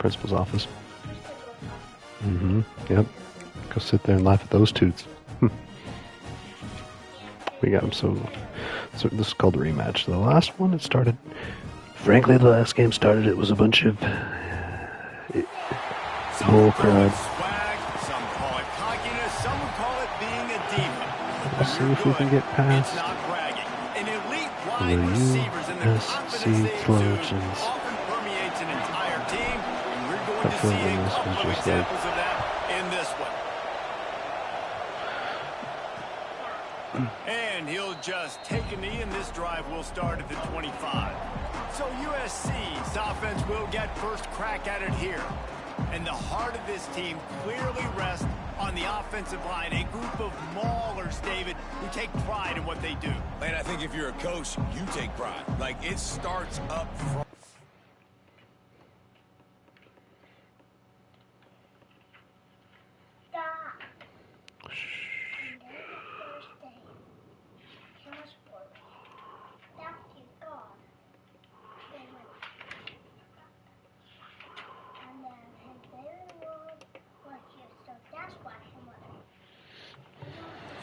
principal's office. Yep. Go sit there and laugh at those toots. We got him so this is called a rematch. The last one, it started. Frankly, the last game started. It was a bunch of bull crap. Some call it cockiness. Some would call it being a diva. Let's see if we can get past It's not bragging. An elite the wide receivers and the confidence USC they Trojans. often permeates an entire team. And we're going I to feel see a like this couple was of just like examples of that in this one. And he'll just take a knee, and this drive will start at the 25. So USC's offense will get first crack at it here. And the heart of this team clearly rests on the offensive line. A group of maulers, David, who take pride in what they do. And I think if you're a coach, you take pride. Like, it starts up front.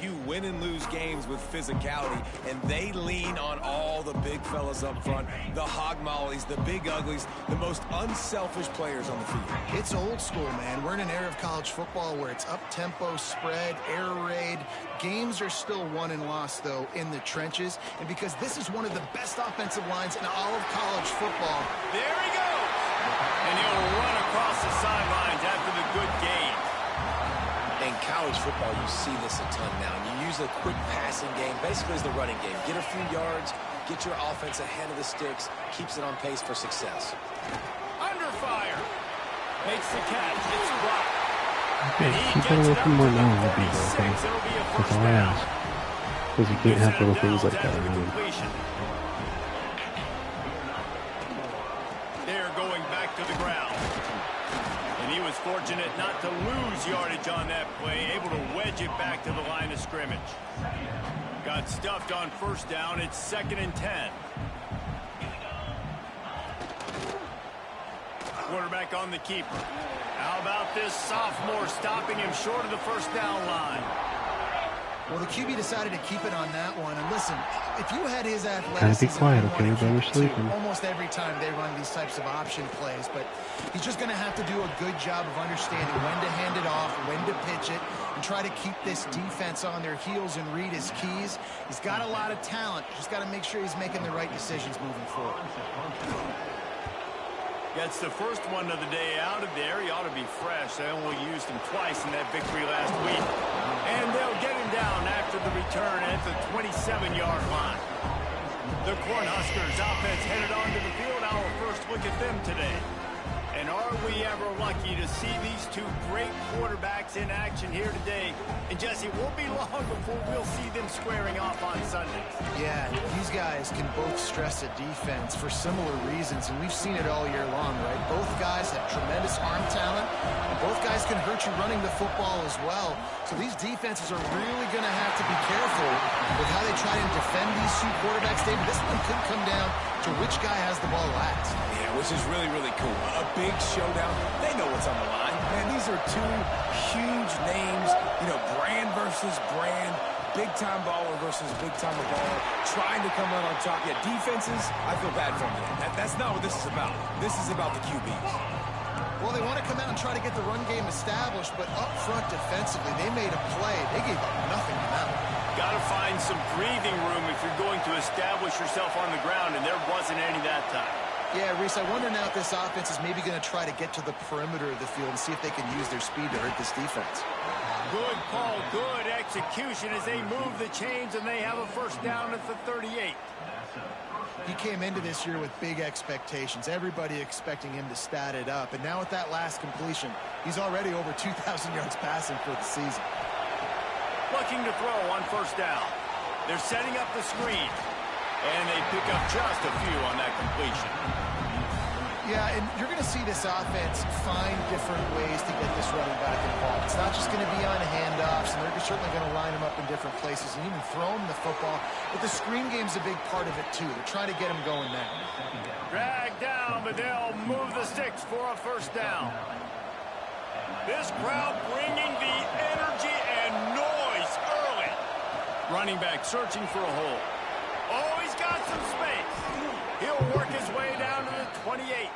You win and lose games with physicality, and they lean on all the big fellas up front, the hog mollies, the big uglies, the most unselfish players on the field. It's old school, man. We're in an era of college football where it's up-tempo, spread, air raid. Games are still won and lost, though, in the trenches. And because this is one of the best offensive lines in all of college football. There he goes! And he'll run across the sidelines after the good game. In college football, you see this a ton now. And you use a quick passing game, basically as the running game. Get a few yards, get your offense ahead of the sticks, keeps it on pace for success. Under fire. Makes the catch. It's blocked. Okay, keep it a little more now would be okay. That's all I ask. Because you can't have little things like that. They're going back to the ground. And he was fortunate not to lose yardage on that play, able to wedge it back to the line of scrimmage. Got stuffed on first down. It's 2nd and 10. Quarterback on the keeper. How about this sophomore stopping him short of the first down line? Well, the QB decided to keep it on that one. And listen, if you had his Kind of athleticism, be quiet, okay? Everybody's sleeping. almost every time they run these types of option plays, but he's just going to have to do a good job of understanding when to hand it off, when to pitch it, and try to keep this defense on their heels and read his keys. He's got a lot of talent. Just got to make sure he's making the right decisions moving forward. Gets the first one of the day out of there. He ought to be fresh. They only used him twice in that victory last week. And they'll get him down after the return at the 27-yard line. The Cornhuskers offense headed onto the field. Our first look at them today. And are we ever lucky to see these two great quarterbacks in action here today? And Jesse, it won't be long before we'll see them squaring off on Sundays. Yeah, these guys can both stress a defense for similar reasons, and we've seen it all year long, right? Both guys have tremendous arm talent, and both guys can hurt you running the football as well. So these defenses are really going to have to be careful with how they try and defend these two quarterbacks. David, this one could come down to which guy has the ball last. Yeah, which is really, really cool. A big showdown. They know what's on the line. Man, these are two huge names, you know, brand versus brand, big-time baller versus big-time baller, trying to come out on top. Yeah, defenses, I feel bad for them. That's not what this is about. This is about the QBs. Well, they want to come out and try to get the run game established, but up front defensively, they made a play. They gave up nothing to them. Got to find some breathing room if you're going to establish yourself on the ground, and there wasn't any that time. Yeah, Reese, I wonder now if this offense is maybe going to try to get to the perimeter of the field and see if they can use their speed to hurt this defense. Good call, good execution as they move the chains, and they have a first down at the 38. He came into this year with big expectations. Everybody expecting him to stat it up. And now with that last completion, he's already over 2,000 yards passing for the season. Looking to throw on first down. They're setting up the screen. And they pick up just a few on that completion. Yeah, and you're going to see this offense find different ways to get this running back involved. It's not just going to be on handoffs, and they're certainly going to line him up in different places and even throw him the football. But the screen game's a big part of it, too. They're trying to get him going now. Dragged down but they'll move the sticks for a first down. This crowd bringing the energy and noise early. Running back searching for a hole. Oh, he's got some space. He'll work his way down to the 28.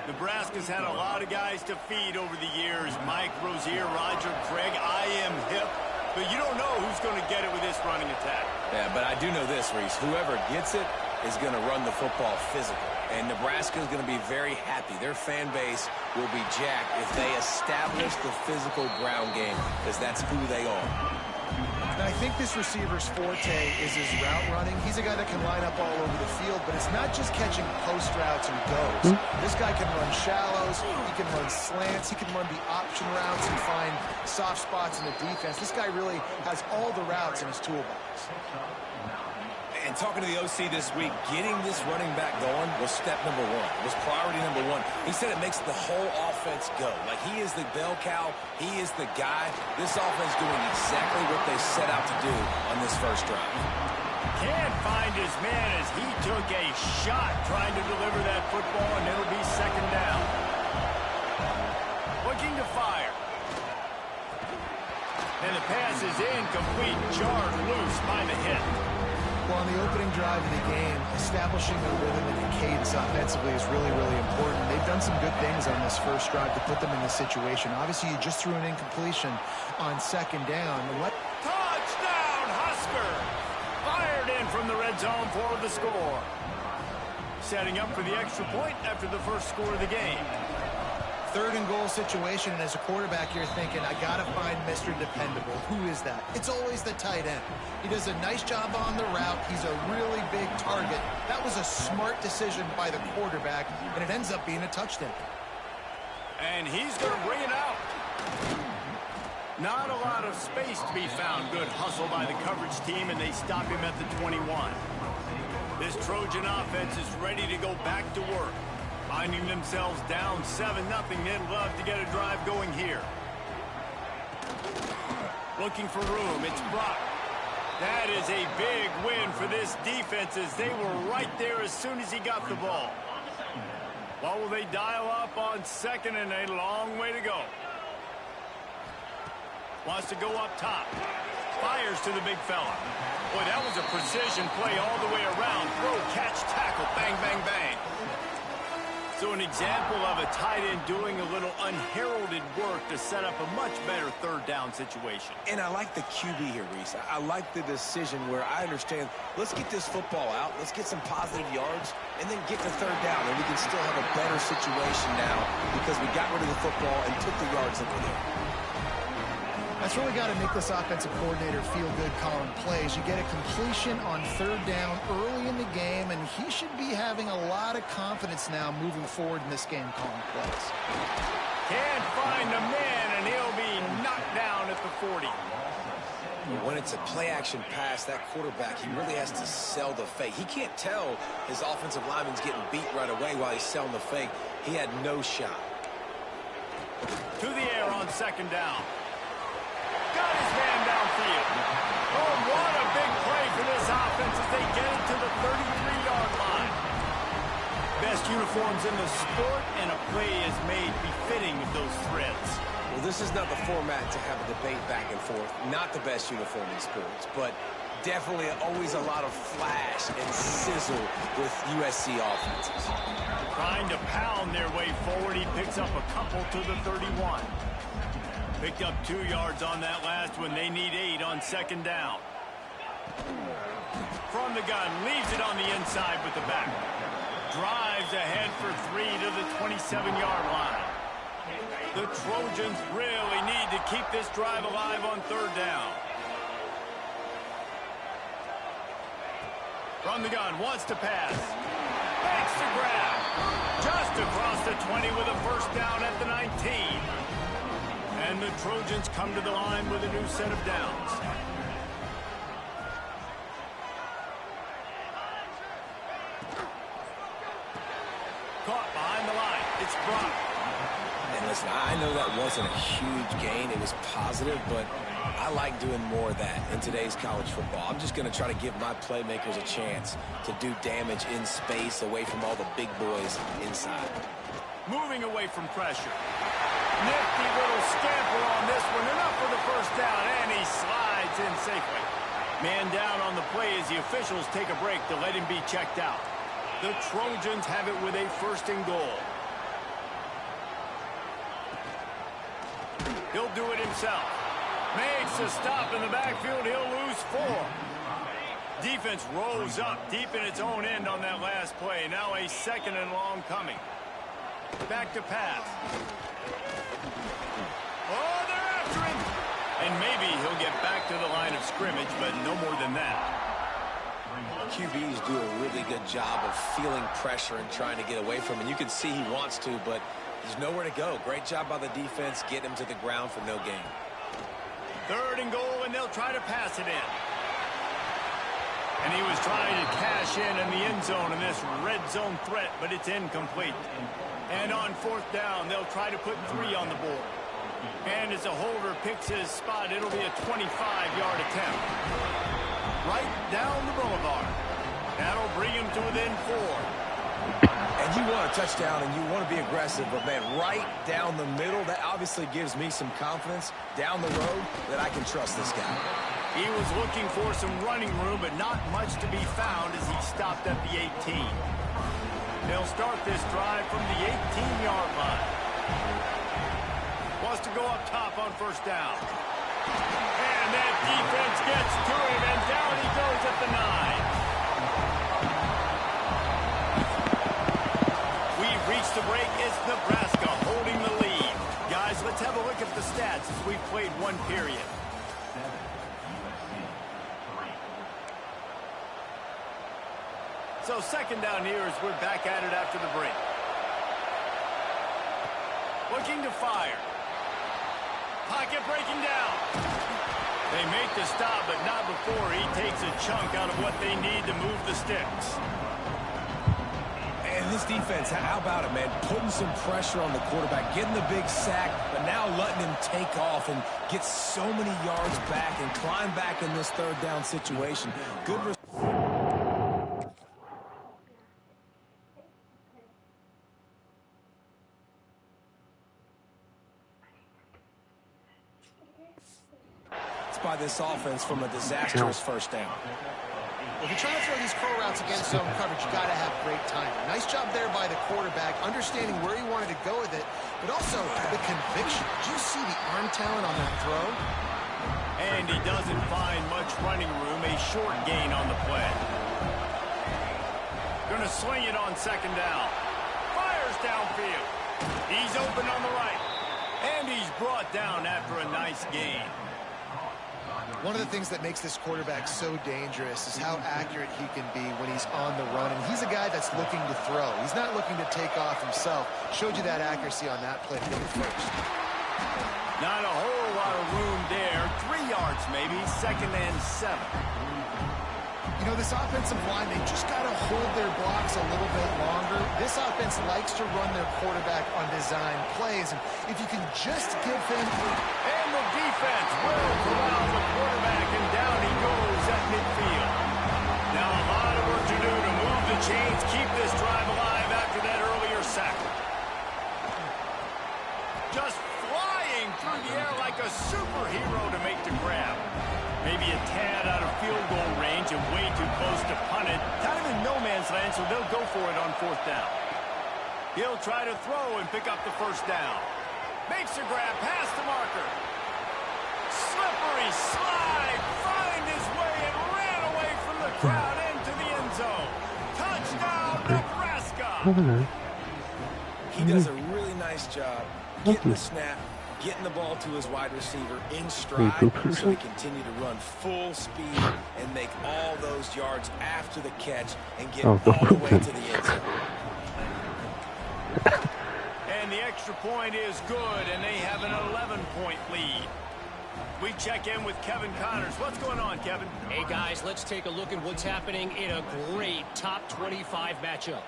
Nebraska's had a lot of guys to feed over the years. Mike Rozier, Roger Craig, I am hip. But you don't know who's going to get it with this running attack. Yeah, but I do know this, Reese. Whoever gets it is going to run the football physical. And Nebraska is going to be very happy. Their fan base will be jacked if they establish the physical ground game, because that's who they are. And I think this receiver's forte is his route running. He's a guy that can line up all over the field, but it's not just catching post routes and goes. This guy can run shallows, he can run slants, he can run the option routes and find soft spots in the defense. This guy really has all the routes in his toolbox. And talking to the OC this week, getting this running back going was step number one. It was priority number one. He said it makes the whole offense go. Like, he is the bell cow. He is the guy. This offense doing exactly what they set out to do on this first drive. Can't find his man as he took a shot trying to deliver that football, and it'll be second down. Looking to fire. And the pass is incomplete, jarred loose by the hit. Well, on the opening drive of the game, establishing a rhythm and a cadence offensively is really, really important. They've done some good things on this first drive to put them in this situation. Obviously, you just threw an incompletion on second down. Touchdown, Husker! Fired in from the red zone for the score. Setting up for the extra point after the first score of the game. Third and goal situation, and as a quarterback, you're thinking, I got to find Mr. Dependable. Who is that? It's always the tight end. He does a nice job on the route. He's a really big target. That was a smart decision by the quarterback, and it ends up being a touchdown. And he's going to bring it out. Not a lot of space to be found. Good hustle by the coverage team, and they stop him at the 21. This Trojan offense is ready to go back to work. Finding themselves down 7-0, they'd love to get a drive going here. Looking for room, it's Brock. That is a big win for this defense as they were right there as soon as he got the ball. What will they dial up on second, and a long way to go. Wants to go up top. Fires to the big fella. Boy, that was a precision play all the way around. Throw, catch, tackle, bang, bang, bang. So an example of a tight end doing a little unheralded work to set up a much better third down situation. And I like the QB here, Reese. I like the decision where I understand, let's get this football out, let's get some positive yards, and then get to third down, and we can still have a better situation now because we got rid of the football and took the yards that were there. That's really got to make this offensive coordinator feel good calling plays. You get a completion on third down early in the game, and he should be having a lot of confidence now moving forward in this game calling plays. Can't find the man, and he'll be knocked down at the 40. When it's a play-action pass, that quarterback, he really has to sell the fake. He can't tell his offensive lineman's getting beat right away while he's selling the fake. He had no shot. To the air on second down. Got his man downfield. Oh, what a big play for this offense as they get it to the 33-yard line. Best uniforms in the sport, and a play is made befitting with those threads. Well, this is not the format to have a debate back and forth. Not the best uniform in sports, but definitely always a lot of flash and sizzle with USC offenses. Trying to pound their way forward, he picks up a couple to the 31. Picked up 2 yards on that last one. They need 8 on second down. From the gun, leaves it on the inside with the back. Drives ahead for 3 to the 27-yard line. The Trojans really need to keep this drive alive on third down. From the gun, wants to pass. Makes the grab. Just across the 20 with a first down at the 19. And the Trojans come to the line with a new set of downs. Caught behind the line. It's Brock. And the Listen, I know that wasn't a huge gain. It was positive, but I like doing more of that in today's college football. I'm just going to try to give my playmakers a chance to do damage in space away from all the big boys inside. Moving away from pressure. Nifty little scamper on this one. Enough for the first down, and he slides in safely. Man down on the play as the officials take a break to let him be checked out. The Trojans have it with a 1st and goal. He'll do it himself. Makes a stop in the backfield. He'll lose 4. Defense rolls up deep in its own end on that last play. Now a 2nd and long coming. Back to pass. Oh, they're after him. And maybe he'll get back to the line of scrimmage, but no more than that. QBs do a really good job of feeling pressure and trying to get away from him. You can see he wants to, but there's nowhere to go. Great job by the defense getting him to the ground for no gain. 3rd and goal, and they'll try to pass it in. And he was trying to cash in the end zone in this red zone threat, but it's incomplete. And on 4th down, they'll try to put 3 on the board. And as a holder picks his spot, it'll be a 25-yard attempt. Right down the boulevard. That'll bring him to within 4. And you want a touchdown and you want to be aggressive, but, man, right down the middle, that obviously gives me some confidence down the road that I can trust this guy. He was looking for some running room, but not much to be found as he stopped at the 18. They'll start this drive from the 18-yard line. Wants to go up top on 1st down. And that defense gets to him, and down he goes at the 9. We've reached the break. It's Nebraska holding the lead. Guys, let's have a look at the stats as we've played 1 period. So 2nd down here as we're back at it after the break. Looking to fire. Pocket breaking down. They make the stop, but not before he takes a chunk out of what they need to move the sticks. And this defense, how about it, man? Putting some pressure on the quarterback, getting the big sack, but now letting him take off and get so many yards back and climb back in this 3rd down situation. Good response. By this offense from a disastrous 1st down. Well, if you're trying to throw these curl routes against zone coverage, you got to have great timing. Nice job there by the quarterback, understanding where he wanted to go with it, but also the conviction. Did you see the arm talent on that throw? And he doesn't find much running room. A short gain on the play. Going to swing it on 2nd down. Fires downfield. He's open on the right. And he's brought down after a nice gain. One of the things that makes this quarterback so dangerous is how accurate he can be when he's on the run. And he's a guy that's looking to throw. He's not looking to take off himself. Showed you that accuracy on that play to get it first. Not a whole lot of room there. 3 yards maybe. 2nd and 7. You know, this offensive line, they just got to hold their blocks a little bit longer. This offense likes to run their quarterback on design plays. And if you can just give him... And the defense whirls around the quarterback, and down he goes at midfield. Now a lot of work to do to move the chains, keep this drive alive after that earlier sack. Just flying through the air like a superhero to make the grab. Maybe a tad out of field goal range and way too close to punt it. Kind of in no man's land, so they'll go for it on 4th down. He'll try to throw and pick up the 1st down. Makes a grab past the marker. Slippery slide, find his way and ran away from the crowd into the end zone. Touchdown, Nebraska! He does a really nice job getting the snap, getting the ball to his wide receiver in stride so he continue to run full speed and make all those yards after the catch and get all the way to the end zone. And the extra point is good, and they have an 11-point lead. We check in with Kevin Connors. What's going on, Kevin? Hey, guys, let's take a look at what's happening in a great top 25 matchup.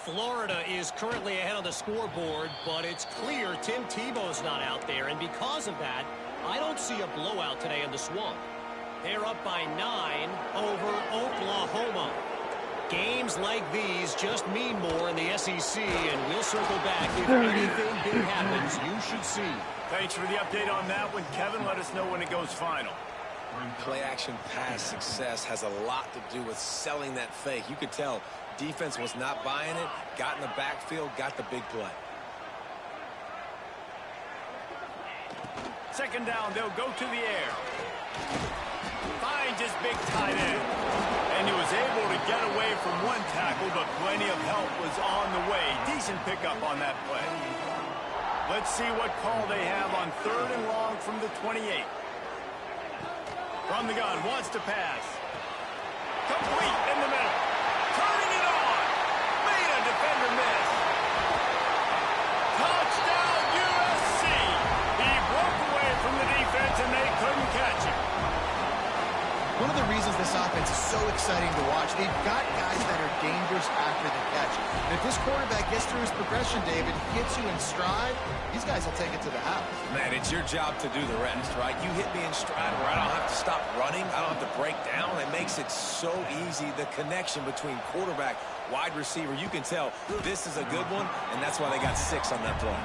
Florida is currently ahead on the scoreboard, but it's clear Tim Tebow's not out there, and because of that, I don't see a blowout today in the Swamp. They're up by 9 over Oklahoma. Games like these just mean more in the SEC, and we'll circle back if anything big happens you should see. Thanks for the update on that one, Kevin. Let us know when it goes final. Play-action pass success has a lot to do with selling that fake. You could tell defense was not buying it, got in the backfield, got the big play. Second down, they'll go to the air. Finds his big tight end. And he was able to get away from one tackle, but plenty of help was on the way. Decent pickup on that play. Let's see what call they have on 3rd and long from the 28. From the gun, wants to pass. Complete in the middle. Turning it on. Made a defender miss. Touchdown USC. He broke away from the defense and they couldn't catch him. One of the reasons this offense is so exciting to watch, they've got guys that are dangerous after the catch. And if this quarterback gets through his progression, David, hits you in stride, these guys will take it to the house. Man, it's your job to do the rest, right? You hit me in stride where I don't have to stop running. I don't have to break down. It makes it so easy, the connection between quarterback, wide receiver. You can tell this is a good one, and that's why they got 6 on that play.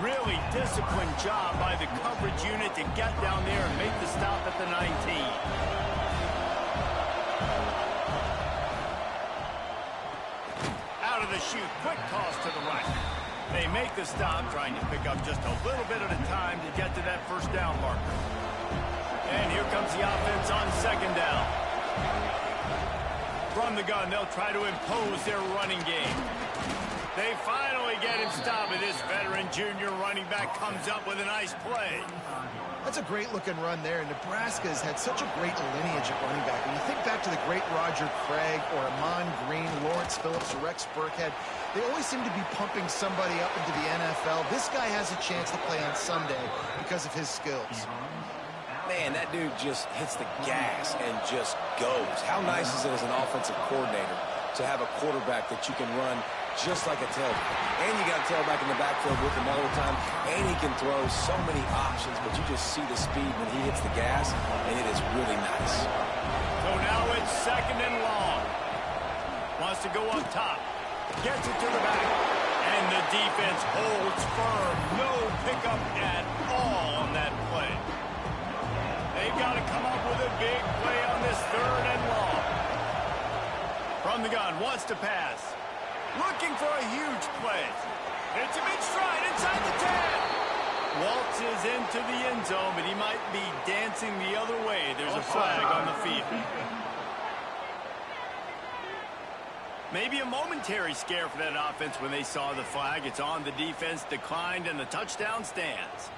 Really disciplined job by the coverage unit to get down there and make the stop at the 19. Out of the chute, quick toss to the right. They make the stop, trying to pick up just a little bit at a time to get to that first down marker. And here comes the offense on 2nd down. From the gun, they'll try to impose their running game. They finally get him stopped, and this veteran junior running back comes up with a nice play. That's a great-looking run there. Nebraska has had such a great lineage at running back. When you think back to the great Roger Craig or Amon Green, Lawrence Phillips, or Rex Burkhead, they always seem to be pumping somebody up into the NFL. This guy has a chance to play on Sunday because of his skills. Man, that dude just hits the gas and just goes. How nice is it as an offensive coordinator to have a quarterback that you can run just like a tailback? And you got a tailback in the backfield with him all the time, and he can throw so many options, but you just see the speed when he hits the gas, and it is really nice. So now it's 2nd and long. Wants to go up top. Gets it to the back. And the defense holds firm. No pickup at all on that play. They've got to come up with a big play on this 3rd and long. From the gun, wants to pass. Looking for a huge play. It's a big stride inside the 10. Waltzes into the end zone, but he might be dancing the other way. There's a flag on the field. Maybe a momentary scare for that offense when they saw the flag. It's on, the defense declined, and the touchdown stands.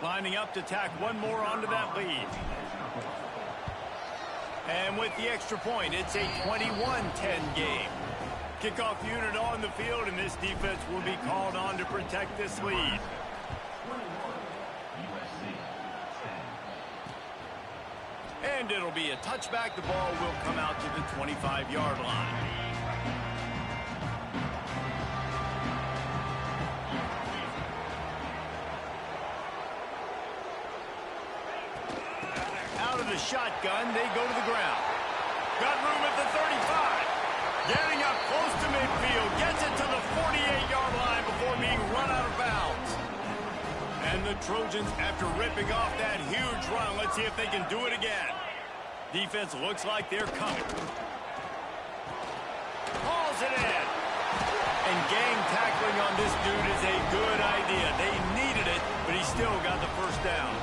Lining up to tack one more onto that lead. And with the extra point, it's a 21-10 game. Kickoff unit on the field, and this defense will be called on to protect this lead. And it'll be a touchback. The ball will come out to the 25-yard line. Out of the shotgun, they go to the ground. Got room at the 35. Getting up close to midfield. Gets it to the 48-yard line before being run out of bounds. And the Trojans, after ripping off that huge run, let's see if they can do it again. Defense looks like they're coming. Hauls it in. And gang tackling on this dude is a good idea. They needed it, but he still got the first down.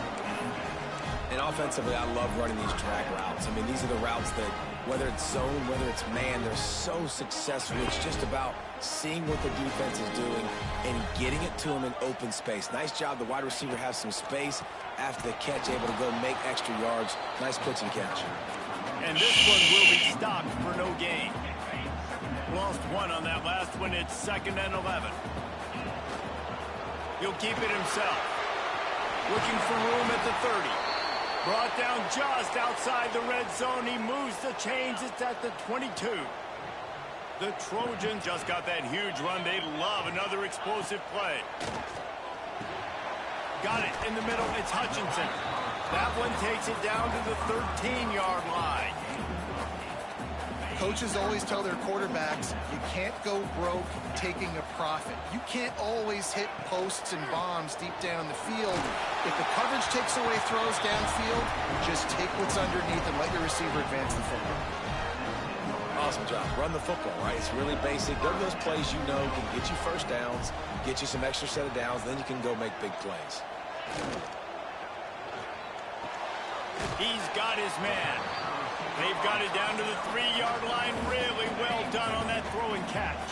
And offensively, I love running these drag routes. I mean, these are the routes that, whether it's zone, whether it's man, they're so successful. It's just about seeing what the defense is doing and getting it to them in open space. Nice job. The wide receiver has some space after the catch, able to go make extra yards. Nice pitch and catch. And this one will be stopped for no gain. Lost one on that last one. It's 2nd and 11. He'll keep it himself. Looking for room at the 30. Brought down just outside the red zone. He moves the chains. It's at the 22. The Trojans just got that huge run. They love another explosive play. Got it in the middle. It's Hutchinson. That one takes it down to the 13-yard line. Coaches always tell their quarterbacks, you can't go broke taking a profit. You can't always hit posts and bombs deep down the field. If the coverage takes away throws downfield, just take what's underneath and let your receiver advance the football. Awesome job. Run the football, right? It's really basic. Go to those plays you know can get you first downs, get you some extra set of downs, then you can go make big plays. He's got his man. They've got it down to the 3-yard line. Really well done on that throw and catch.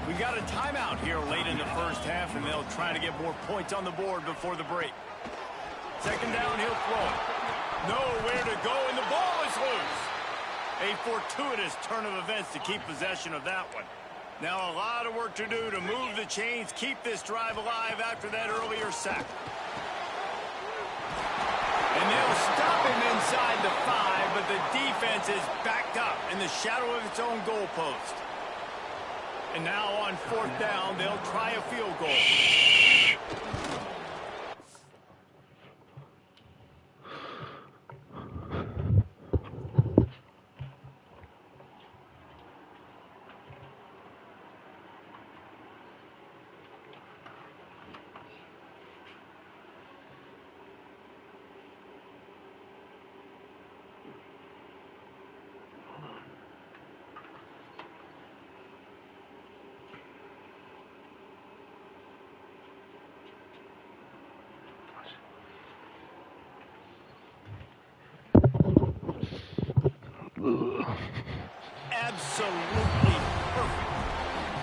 We got a timeout here late in the first half, and they'll try to get more points on the board before the break. Second down, he'll throw it. Nowhere to go, and the ball is loose. A fortuitous turn of events to keep possession of that one. Now a lot of work to do to move the chains, keep this drive alive after that earlier sack. And they'll stop him inside the 5, but the defense is backed up in the shadow of its own goalpost. And now on fourth down, they'll try a field goal. Absolutely perfect.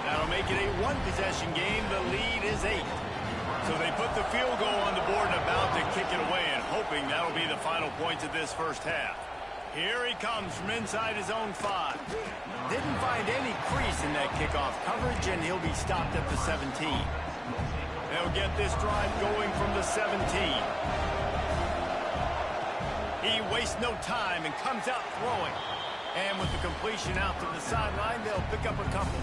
That'll make it a one-possession game. The lead is 8. So they put the field goal on the board and about to kick it away, and hoping that'll be the final points of this first half. Here he comes from inside his own 5. Didn't find any crease in that kickoff coverage, and he'll be stopped at the 17. They'll get this drive going from the 17. He wastes no time and comes out throwing. And with the completion out to the sideline, they'll pick up a couple.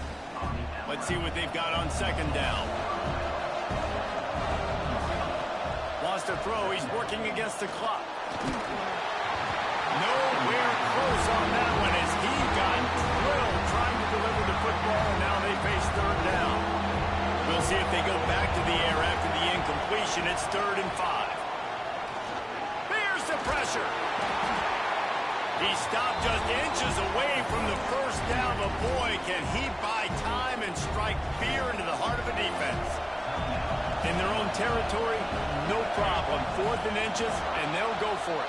Let's see what they've got on second down. Wants to throw. He's working against the clock. Nowhere close on that one as he got drilled trying to deliver the football, and now they face third down. We'll see if they go back to the air after the incompletion. It's 3rd and 5. There's the pressure. He stopped just inches away from the first down, but boy, can he buy time and strike fear into the heart of a defense. In their own territory, no problem. 4th and inches, and they'll go for it.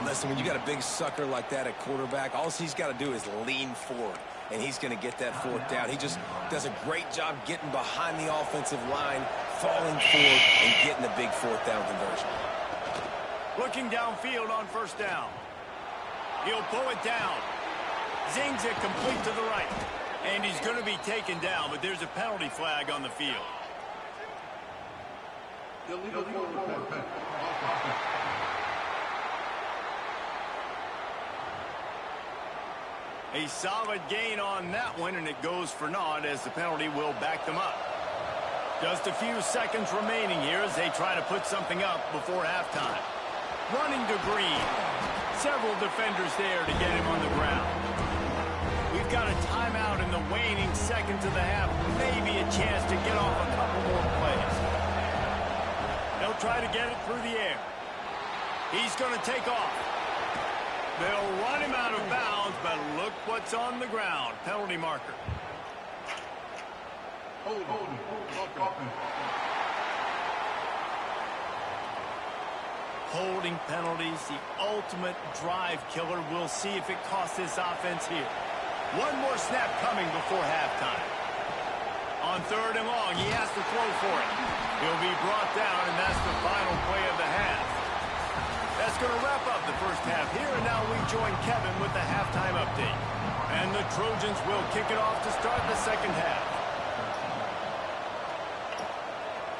Listen, when you got a big sucker like that at quarterback, all he's got to do is lean forward, and he's going to get that 4th down. He just does a great job getting behind the offensive line, falling forward, and getting the big 4th down conversion. Looking downfield on first down. He'll pull it down. Zings it complete to the right. And he's going to be taken down, but there's a penalty flag on the field. A solid gain on that one, and it goes for naught as the penalty will back them up. Just a few seconds remaining here as they try to put something up before halftime. Running to Green. Several defenders there to get him on the ground. We've got a timeout in the waning seconds of the half. Maybe a chance to get off a couple more plays. They'll try to get it through the air. He's going to take off. They'll run him out of bounds, but look what's on the ground. Penalty marker. Holding penalties, the ultimate drive killer. We'll see if it costs this offense here. One more snap coming before halftime. On 3rd and long, he has to throw for it. He'll be brought down, and that's the final play of the half. That's going to wrap up the first half here, and now we join Kevin with the halftime update. And the Trojans will kick it off to start the second half.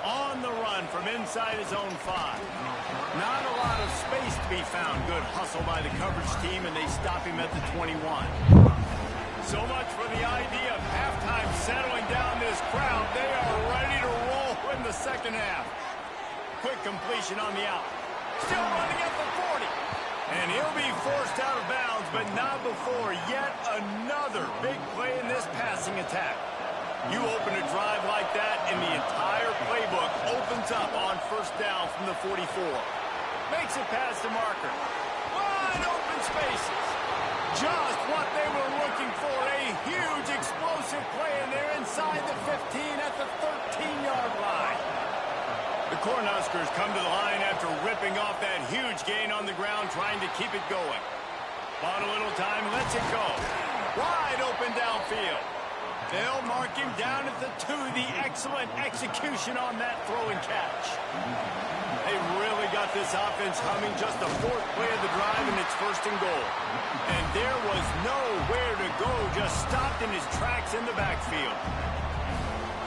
On the run from inside his own 5. Not a lot of space to be found. Good hustle by the coverage team, and they stop him at the 21. So much for the idea of halftime settling down this crowd. They are ready to roll in the second half. Quick completion on the out. Still running at the 40. And he'll be forced out of bounds, but not before yet another big play in this passing attack. You open a drive like that, and the entire playbook opens up on first down from the 44. Makes it past the marker. Wide open spaces. Just what they were looking for. A huge explosive play, and they're inside the 15 at the 13-yard line. The Cornhuskers come to the line after ripping off that huge gain on the ground, trying to keep it going. Bought a little time, lets it go. Wide open downfield. They'll mark him down at the 2. The excellent execution on that throw and catch. They really got this offense humming. Just the 4th play of the drive, and it's 1st and goal. And there was nowhere to go, just stopped in his tracks in the backfield.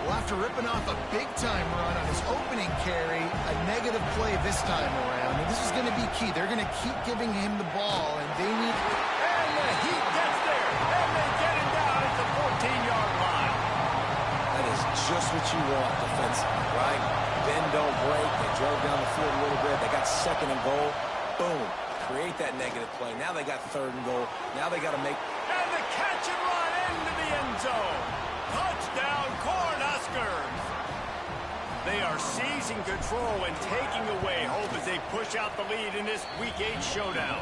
Well, after ripping off a big-time run on his opening carry, a negative play this time around. And this is going to be key. They're going to keep giving him the ball, and they need... And the Heat gets there, and they get him down at the 14-yard line. That is just what you want defensively, right? Bend, don't break. They drove down the field a little bit. They got 2nd and goal. Boom. Create that negative play. Now they got 3rd and goal. Now they got to make... And the catch and run into the end zone. Touchdown, Cornhuskers. They are seizing control and taking away hope as they push out the lead in this Week 8 showdown.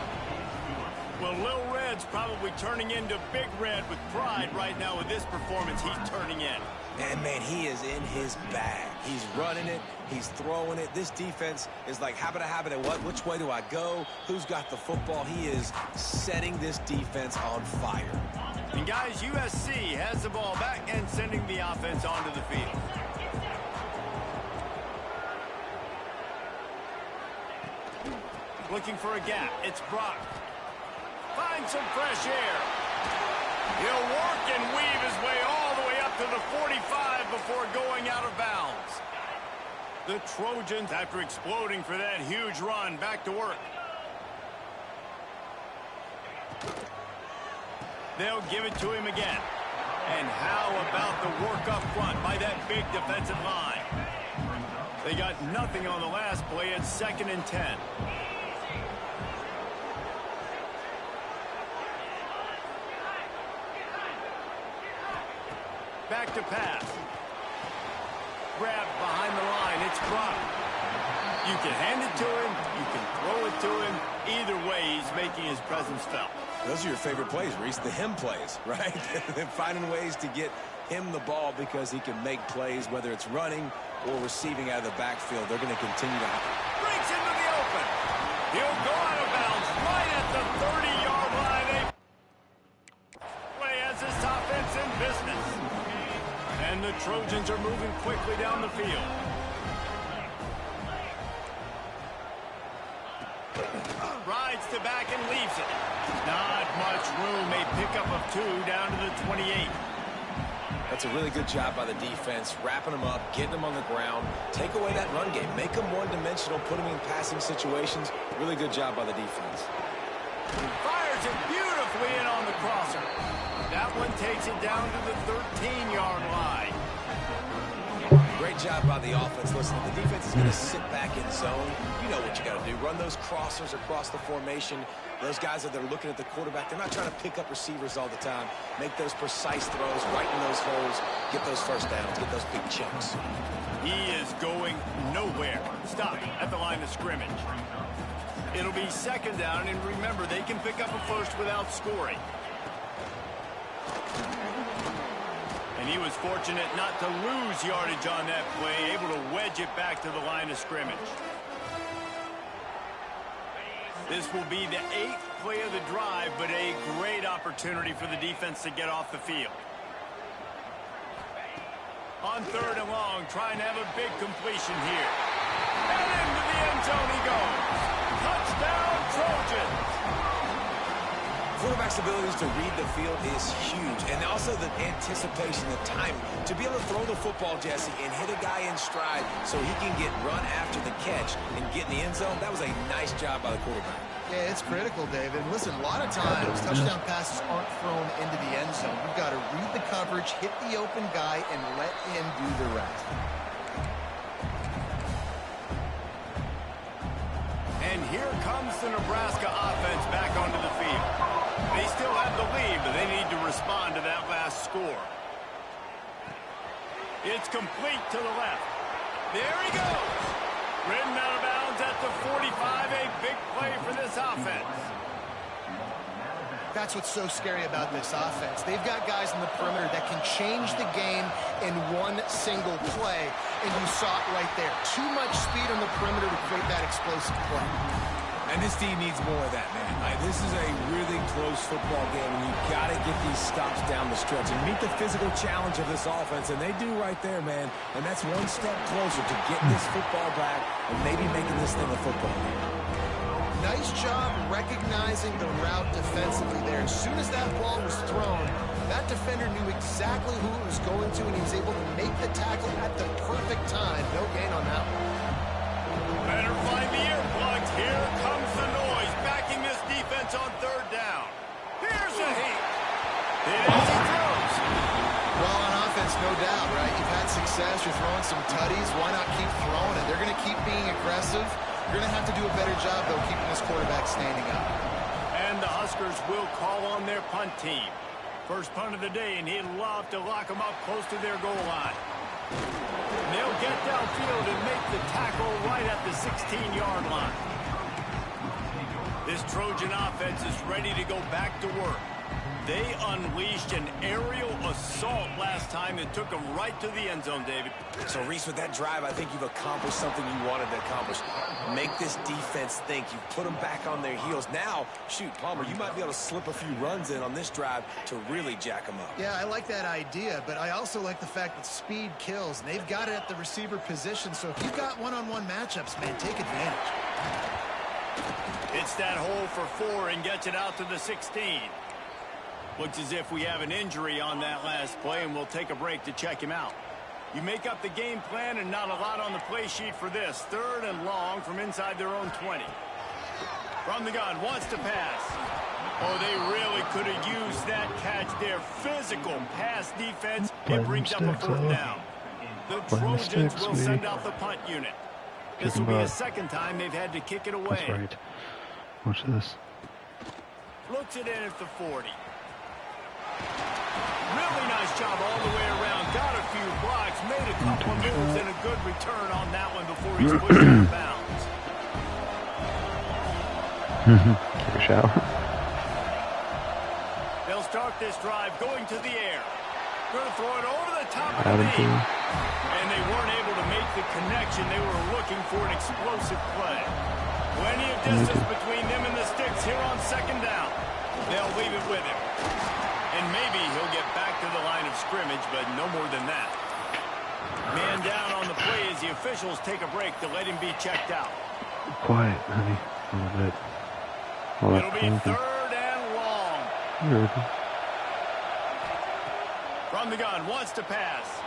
Well, Lil Red's probably turning into Big Red with pride right now with this performance he's turning in. And, man, he is in his bag. He's running it. He's throwing it. This defense is like, habit, what? Which way do I go? Who's got the football? He is setting this defense on fire. And, guys, USC has the ball back and sending the offense onto the field. Looking for a gap. It's Brock. Find some fresh air. He'll work and weave his way all the way up to the 45 before going out of bounds. The Trojans, after exploding for that huge run, back to work. They'll give it to him again. And how about the work up front by that big defensive line? They got nothing on the last play. It's 2nd and 10. Back to pass. Grab behind the line. It's Brock. You can hand it to him. You can throw it to him. Either way, he's making his presence felt. Those are your favorite plays, Reese, the him plays, right? They're finding ways to get him the ball because he can make plays, whether it's running or receiving out of the backfield. They're going to continue to... Breaks into the open. He'll go out of bounds right at the 30-yard line. Play as this offense in business. And the Trojans are moving quickly down the field. Rides to back and leaves it. Not much room. A pickup of 2 down to the 28. That's a really good job by the defense, wrapping them up, getting them on the ground, take away that run game, make them one-dimensional, put them in passing situations. Really good job by the defense. Fires it beautifully in on the crosser. That one takes it down to the 13-yard line. Great job by the offense. Listen, the defense is going to sit back in zone. You know what you got to do. Run those crossers across the formation. Those guys that are looking at the quarterback, they're not trying to pick up receivers all the time. Make those precise throws, right in those holes, get those first downs, get those big chunks. He is going nowhere. Stop at the line of scrimmage. It'll be 2nd down, and remember, they can pick up a first without scoring. And he was fortunate not to lose yardage on that play, able to wedge it back to the line of scrimmage. This will be the 8th play of the drive, but a great opportunity for the defense to get off the field. On 3rd and long, trying to have a big completion here. And into the end zone he goes. Touchdown, Trojans! Quarterback's abilities to read the field is huge, and also the anticipation, the timing. To be able to throw the football, Jesse, and hit a guy in stride so he can get run after the catch and get in the end zone, that was a nice job by the quarterback. Yeah, it's critical, David. And listen, a lot of times touchdown passes aren't thrown into the end zone. You've got to read the coverage, hit the open guy, and let him do the rest. And here comes the Nebraska offense back onto the field. They still have the lead, but they need to respond to that last score. It's complete to the left. There he goes. Ridden out of bounds at the 45. A big play for this offense. That's what's so scary about this offense. They've got guys in the perimeter that can change the game in one single play, and you saw it right there. Too much speed on the perimeter to create that explosive play. And this team needs more of that, man. This is a really close football game, and you've got to get these stops down the stretch and meet the physical challenge of this offense, and they do right there, man. And that's one step closer to getting this football back and maybe making this thing a football game. Nice job recognizing the route defensively there. As soon as that ball was thrown, that defender knew exactly who it was going to, and he was able to make the tackle at the perfect time. No gain on that one. Better find the earplugs. Here comes the noise, backing this defense on third down. Here's a heat. It is, he throws. Well, on offense, no doubt, right? You've had success. You're throwing some tutties. Why not keep throwing it? They're going to keep being aggressive. You're going to have to do a better job, though, keeping this quarterback standing up. And the Huskers will call on their punt team. First punt of the day, and he'd love to lock them up close to their goal line. They'll get downfield and make the tackle right at the 16-yard line. This Trojan offense is ready to go back to work. They unleashed an aerial assault last time and took them right to the end zone, David. So, Reese, with that drive, I think you've accomplished something you wanted to accomplish. Make this defense think. You've put them back on their heels. Now, shoot, Palmer, you might be able to slip a few runs in on this drive to really jack them up. Yeah, I like that idea, but I also like the fact that speed kills, and they've got it at the receiver position. So if you've got one-on-one matchups, man, take advantage. It's that hole for 4 and gets it out to the 16. Looks as if we have an injury on that last play, and we'll take a break to check him out. You make up the game plan and not a lot on the play sheet for this. 3rd and long from inside their own 20. From the gun, wants to pass. Oh, they really could have used that catch there. Physical pass defense. It brings up a 4th down. The Trojans will send out the punt unit. This will be the second time they've had to kick it away. That's right. Watch this. Looks it in at the 40. Really nice job all the way around. Got a few blocks, made a couple of moves, and a good return on that one before he's pushed out of bounds. Take a shower. They'll start this drive going to the air. Going to throw it over the top of the knee. And they weren't able to make the connection. They were looking for an explosive play. Plenty of distance between them and the sticks here on 2nd down. They'll leave it with him. And maybe he'll get back to the line of scrimmage, but no more than that. Man down on the play as the officials take a break to let him be checked out. Quiet, honey. A little bit. It'll be 3rd and long. From the gun, wants to pass.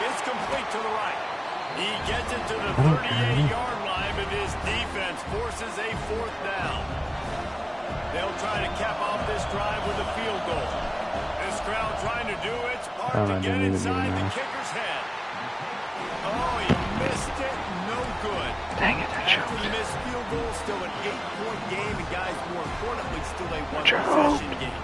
It's complete to the right. He gets it to the 38-yard line, but his defense forces a 4th down. They'll try to cap off this drive with a field goal. This crowd trying to do its part to get inside the kicker's head. Oh, he missed it. No good. Dang it, I After choked. the missed field goal, still an 8-point game, and guys, more importantly, still a 1-possession game.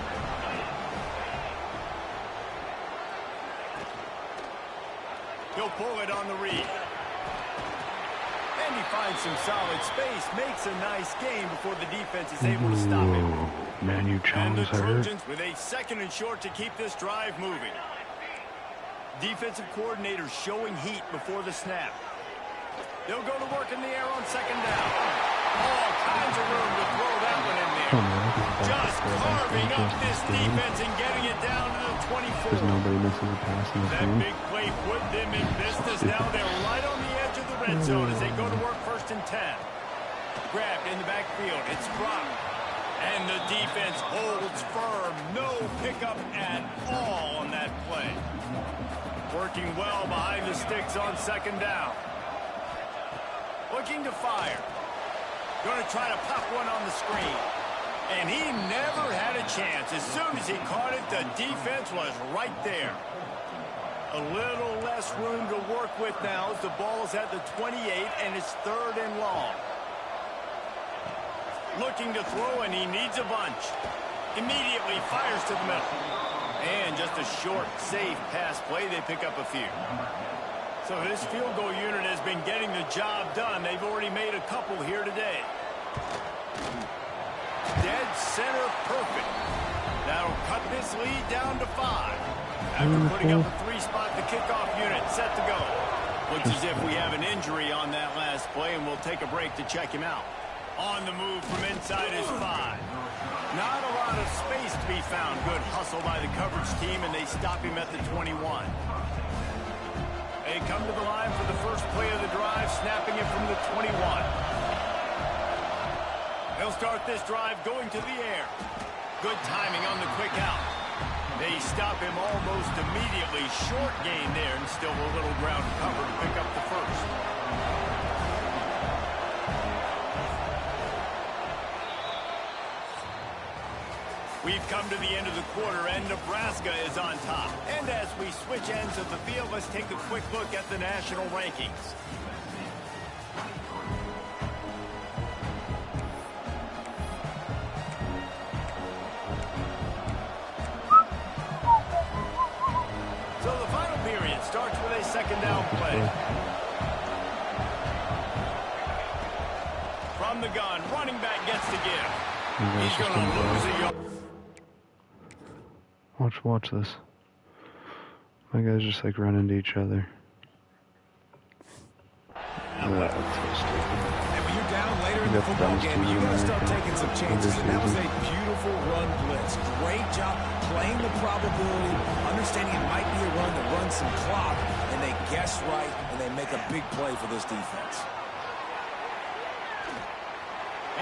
He'll pull it on the read. And he finds some solid space, makes a nice gain before the defense is able to stop him. Man, you And the chums hurt. Trojans with a 2nd and short to keep this drive moving. Defensive coordinator showing heat before the snap. They'll go to work in the air on 2nd down. All kinds of room to throw that one in there. Just carving up this defense and getting it down to the 24. Because nobody misses a pass in this That game. big play put them in business. Now they're right on the edge of the red zone as they go to work 1st and 10. Grabbed in the backfield. It's dropped. And the defense holds firm. No pickup at all on that play. Working well behind the sticks on 2nd down. Looking to fire. Going to try to pop one on the screen. And he never had a chance. As soon as he caught it, the defense was right there. A little less room to work with now as the ball's at the 28 and it's 3rd and long. Looking to throw, and he needs a bunch. Immediately fires to the middle. And just a short, safe pass play. They pick up a few. So this field goal unit has been getting the job done. They've already made a couple here today. Dead center perfect. That'll cut this lead down to 5. After putting up a 3-spot, the kickoff unit set to go. Looks as if we have an injury on that last play, and we'll take a break to check him out. On the move from inside his 5. Not a lot of space to be found. Good hustle by the coverage team, and they stop him at the 21. They come to the line for the first play of the drive, snapping it from the 21. They'll start this drive going to the air. Good timing on the quick out. They stop him almost immediately. Short gain there, and still a little ground cover to pick up the first. We've come to the end of the quarter, and Nebraska is on top. And as we switch ends of the field, let's take a quick look at the national rankings. So the final period starts with a 2nd down play. From the gun, running back gets to give. He's going to lose a yard. Watch this. My guys just like run into each other. And when you're down later in the football game, you're going to start taking some chances. And that was a beautiful run blitz. Great job playing the probability, understanding it might be a run that runs some clock, and they guess right, and they make a big play for this defense.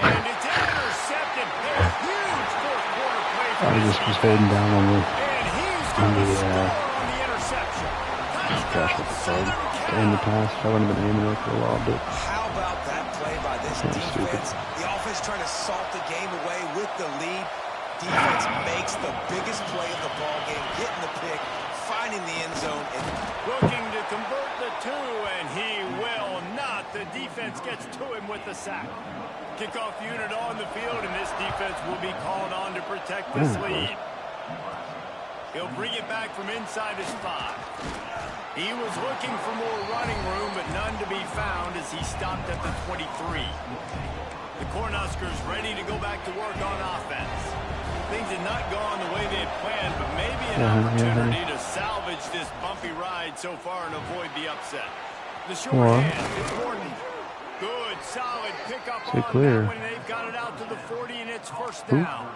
And it's intercepted. A huge 4th-quarter play for I just was holding down on the interception. gosh, what's it called? To end the pass. I wouldn't have been aiming it for a while, but How about that play by this defense? Stupid. The offense trying to salt the game away with the lead. Defense makes the biggest play of the ball game, getting the pick, finding the end zone, and Looking to convert the 2, and he will not. The defense gets to him with the sack. Kickoff unit on the field, and this defense will be called on to protect this lead. He'll bring it back from inside his 5. He was looking for more running room, but none to be found as he stopped at the 23. The Cornhuskers ready to go back to work on offense. Things had not gone the way they had planned, but maybe an opportunity to salvage this bumpy ride so far and avoid the upset. The short hand is Gordon. Good, solid pickup on that when they've got it out to the 40, and it's 1st down.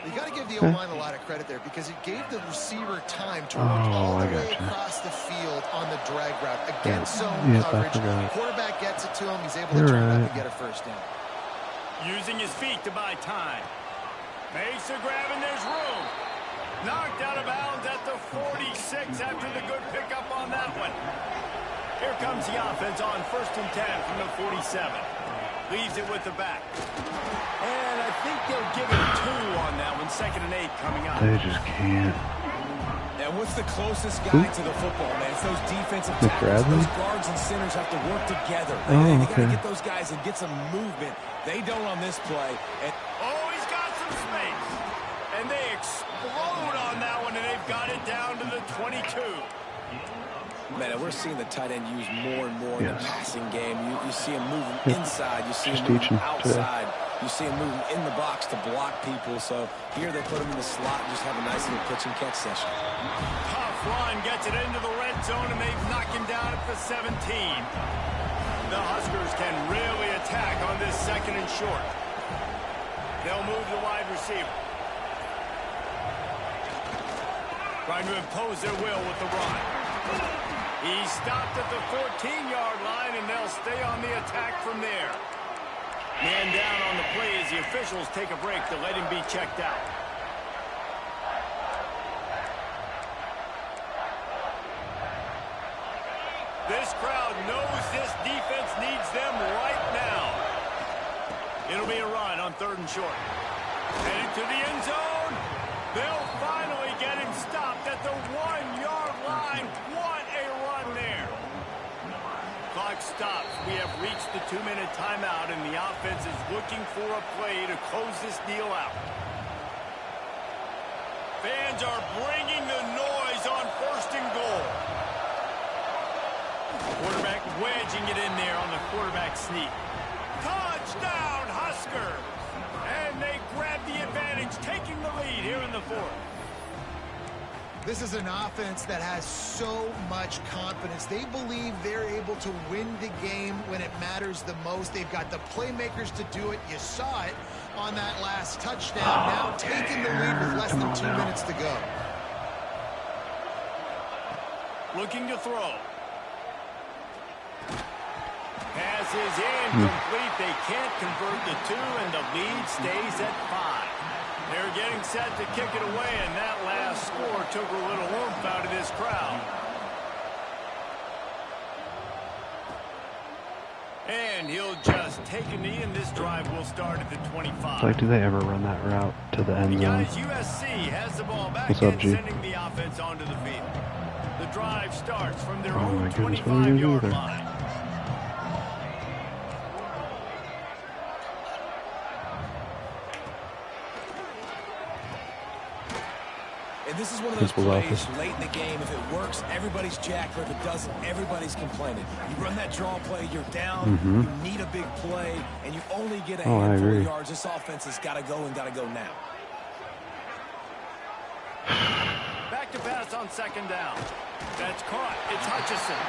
You got to give the O-line a lot of credit there because it gave the receiver time to run all the way across the field on the drag route against zone coverage. Quarterback gets it to him. He's able to turn it up and get a 1st down. Using his feet to buy time. Makes a grab, and there's room. Knocked out of bounds at the 46 after the good pickup on that one. Here comes the offense on 1st and 10 from the 47. Leaves it with the back. And I think they'll give it 2 on that one. 2nd and 8 coming up. they just can't. And what's the closest guy to the football, man? It's those defensive tackles. Those guards and centers have to work together. They got to get those guys and get some movement. They don't on this play. And he's got some space. And they explode on that one, and they've got it down to the 22. Man, we're seeing the tight end used more and more in the passing game. You see him moving inside. You see him moving outside. You see him moving in the box to block people. So here they put him in the slot and just have a nice little pitch and catch session. Tough run, gets it into the red zone, and they've knocked him down at the 17. The Huskers can really attack on this 2nd and short. They'll move the wide receiver. Trying to impose their will with the run. He stopped at the 14-yard line, and they'll stay on the attack from there. Man down on the play as the officials take a break to let him be checked out. This crowd knows this defense needs them right now. It'll be a run on 3rd and short. Headed to the end zone. They'll finally get him stopped at the 1-yard line. What a run there. Clock stops. We have reached the 2-minute timeout, and the offense is looking for a play to close this deal out. Fans are bringing the noise on 1st and goal. Quarterback wedging it in there on the quarterback sneak. Touchdown, Huskers! And they grab the advantage, taking the lead here in the 4th. This is an offense that has so much confidence. They believe they're able to win the game when it matters the most. They've got the playmakers to do it. You saw it on that last touchdown. Now taking the lead with less than 2 minutes to go. Looking to throw. Pass is incomplete. They can't convert the 2, and the lead stays at 5. They're getting set to kick it away, and that last score took a little oomph out of this crowd. And he'll just take a knee, and this drive will start at the 25. Like, do they ever run that route to the end zone? Guys, USC has the ball back What's up, and G? sending the offense onto the field. The drive starts from their Oh own my goodness, what are we gonna do 25-yard there? line. And this is one of those Principal's plays office. late in the game. If it works, everybody's jacked. But if it doesn't, everybody's complaining. You run that draw play, you're down. You need a big play, and you only get a Oh, I handful agree. of yards. This offense has got to go and got to go now. Back to pass on 2nd down. That's caught. It's Hutchinson.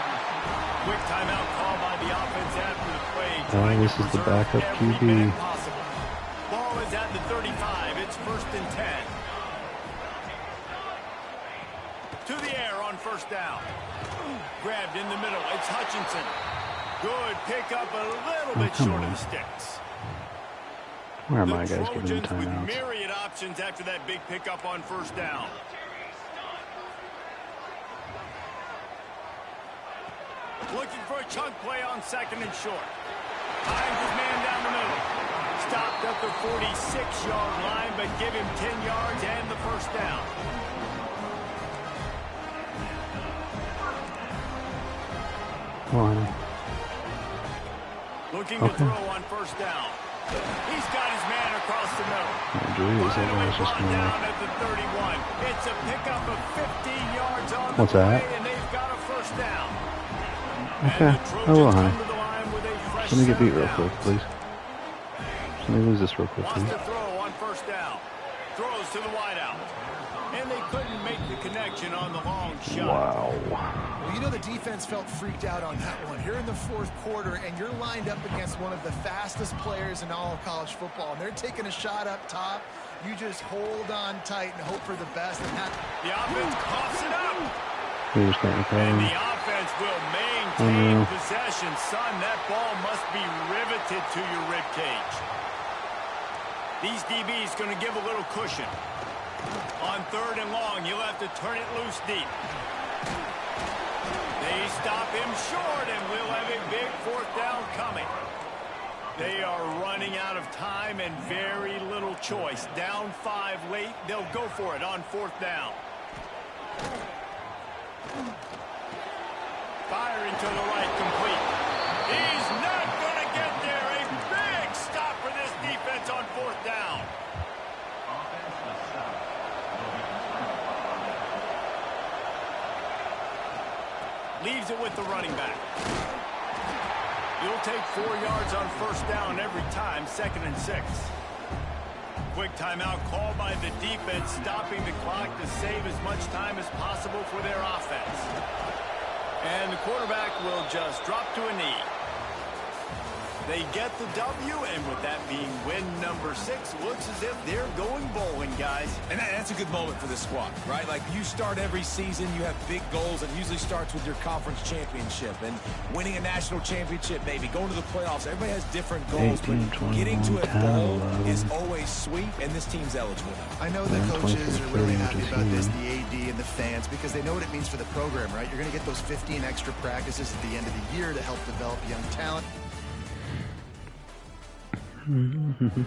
Quick timeout call by the offense after the play. Oh, this is the backup Every QB. minute possible. Ball is at the 35. It's 1st and 10. To the air on 1st down. Grabbed in the middle. It's Hutchinson. Good pickup, a little bit come short on. of the sticks. Where are The my guys giving them Trojans with timeouts? myriad options after that big pickup on 1st down. Looking for a chunk play on 2nd and short. Finds his man down the middle. Stopped at the 46-yard line, but give him 10 yards and the 1st down. Come on. Looking to throw on 1st down. He's got his man across the middle. Oh, geez, that Finally guy's just brought down gonna... at the 31. It's a pickup of 15 yards on What's the that? play, and they've got a 1st down. Okay. And the Trojans Oh, well, come honey. to the line with a fresh Let me get set of beat real downs. quick, please. Let me lose this real quick, Wants please. to throw on 1st down. Throws to the wideout. And they couldn't make the connection on the long shot. Wow. Well, you know the defense felt freaked out on that one. You're in the 4th quarter, and you're lined up against one of the fastest players in all of college football. And they're taking a shot up top. You just hold on tight and hope for the best. And that... The offense coughs it up. They just got me And covering. the offense will maintain no. possession. Son, that ball must be riveted to your rib cage. These DBs going to give a little cushion. On 3rd and long, you'll have to turn it loose deep. They stop him short, and we'll have a big 4th down coming. They are running out of time and very little choice. Down 5 late, they'll go for it on 4th down. Firing to the right, complete. He's not going to get there. A big stop for this defense on 4th down. Leaves it with the running back. You'll take 4 yards on 1st down every time, 2nd and 6. Quick timeout called by the defense, stopping the clock to save as much time as possible for their offense. And the quarterback will just drop to a knee. They get the W, and with that being win number 6, looks as if they're going bowling, guys. And that's a good moment for this squad, right? Like, you start every season, you have big goals. It usually starts with your conference championship and winning a national championship, maybe going to the playoffs. Everybody has different goals, 18, but getting to a 21, 10, bowl 11. is always sweet, and this team's eligible now. I know the Yeah, coaches 24, are really 30, happy which is about this, huge. the AD and the fans, because they know what it means for the program, right? You're going to get those 15 extra practices at the end of the year to help develop young talent. Mm-hmm.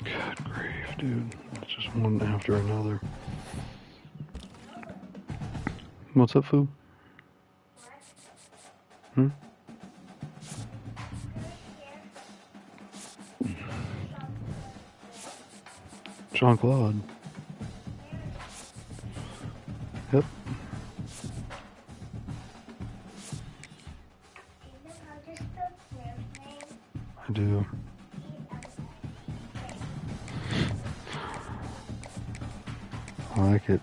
Good grief, dude. It's just one after another. What's up, Foo? Hmm? Jean-Claude. Yep. I do. I like it.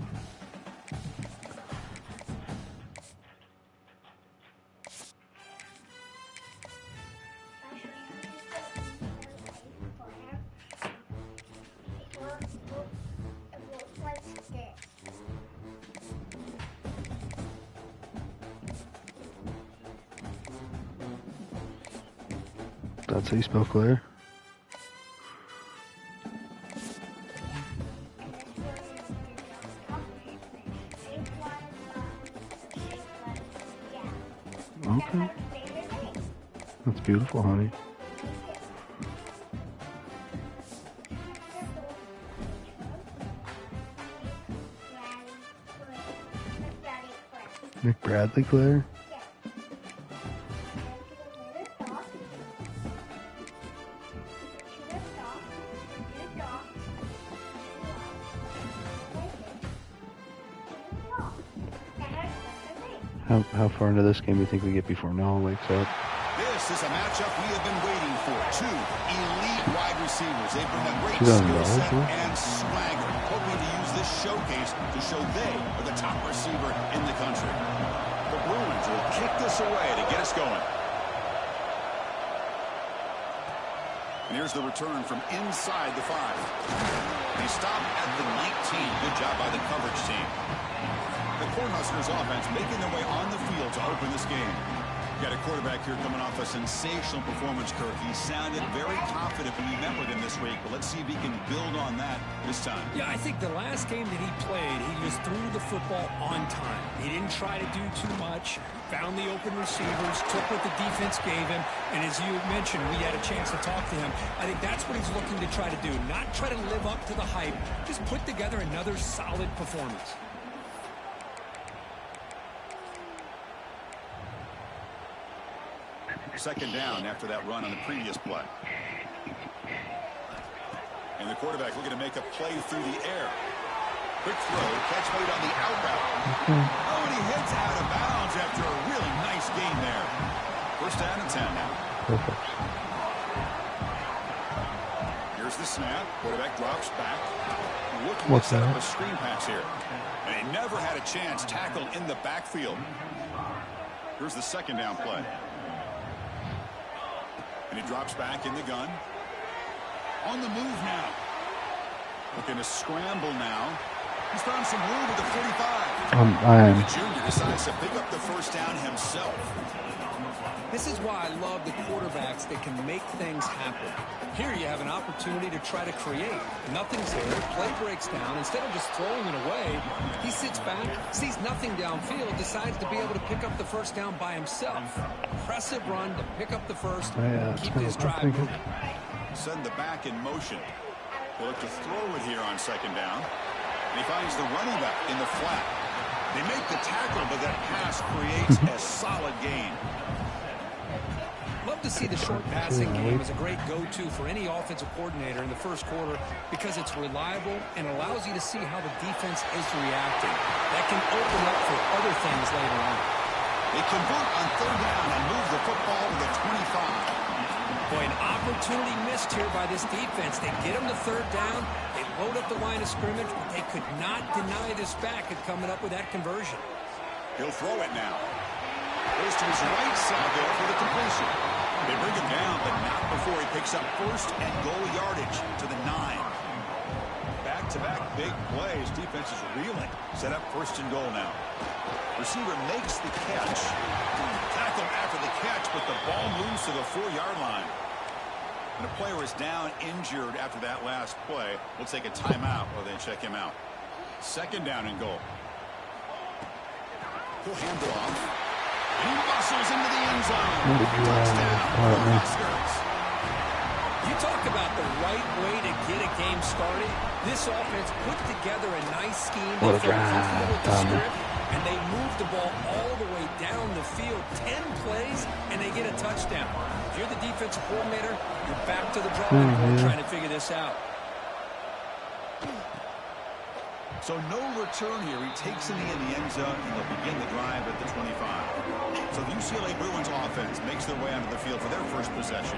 That's how you spell Claire. Okay. That's beautiful, honey. Nick Bradley Claire? How far into this game do you think we get before Noah wakes up? This is a matchup we have been waiting for. Two elite wide receivers. They bring a great $2,000, skill set huh? and swagger, hoping to use this showcase to show they are the top receiver in the country. The Bruins will kick this away to get us going. And here's the return from inside the 5. They stop at the 19. Good job by the coverage team. The Cornhuskers offense making their way on the field to open this game. Got a quarterback here coming off a sensational performance, Kirk. He sounded very confident when we met with him this week, but let's see if he can build on that this time. Yeah, I think the last game that he played, he just threw the football on time. He didn't try to do too much, found the open receivers, took what the defense gave him, and as you mentioned, we had a chance to talk to him. I think that's what he's looking to try to do, not try to live up to the hype, just put together another solid performance. Second down after that run on the previous play. And the quarterback looking to make a play through the air. Quick throw, catch made on the outbound. Oh, and he heads out of bounds after a really nice gain there. First down and 10 now. Perfect. Here's the snap. Quarterback drops back. Looking What's to set that? up a screen pass here. And he never had a chance tackled in the backfield. Here's the second down play. And he drops back in the gun. On the move now. Looking to scramble now. He's found some room at the 45. I am. The junior decides to pick up the first down himself. This is why I love the quarterbacks that can make things happen. Here you have an opportunity to try to create. Nothing's there. Play breaks down. Instead of just throwing it away, he sits back, sees nothing downfield, decides to be able to pick up the first down by himself. Impressive run to pick up the first, keep this drive moving. Send the back in motion. He'll look to throw it here on second down. And he finds the running back in the flat. They make the tackle, but that pass creates a solid gain. Love to see the short passing game as a great go-to for any offensive coordinator in the first quarter because it's reliable and allows you to see how the defense is reacting. That can open up for other things later on. They convert on third down and move the football to the 25. Boy, an opportunity missed here by this defense. They get them to third down. They load up the line of scrimmage, but they could not deny this back at coming up with that conversion. He'll throw it now. Goes to his right side there for the completion. They bring him down, but not before he picks up first and goal yardage to the 9. Back-to-back big plays. Defense is reeling. Set up first and goal now. Receiver makes the catch. Tackle after the catch, but the ball moves to the 4-yard line. And a player is down injured after that last play. We'll take a timeout while they check him out. Second down and goal. He'll hand it off. He muscles into the end zone. Touchdown. Oscars. You talk about the right way to get a game started. This offense put together a nice scheme. What a They felt comfortable with the drive, script, and they moved the ball all the way down the field. 10 plays, and they get a touchdown. If you're the defensive coordinator, you're back to the drawing board trying to figure this out. So no return here. He takes it in the end zone, and they'll begin the drive at the 25. So the UCLA Bruins offense makes their way onto the field for their first possession.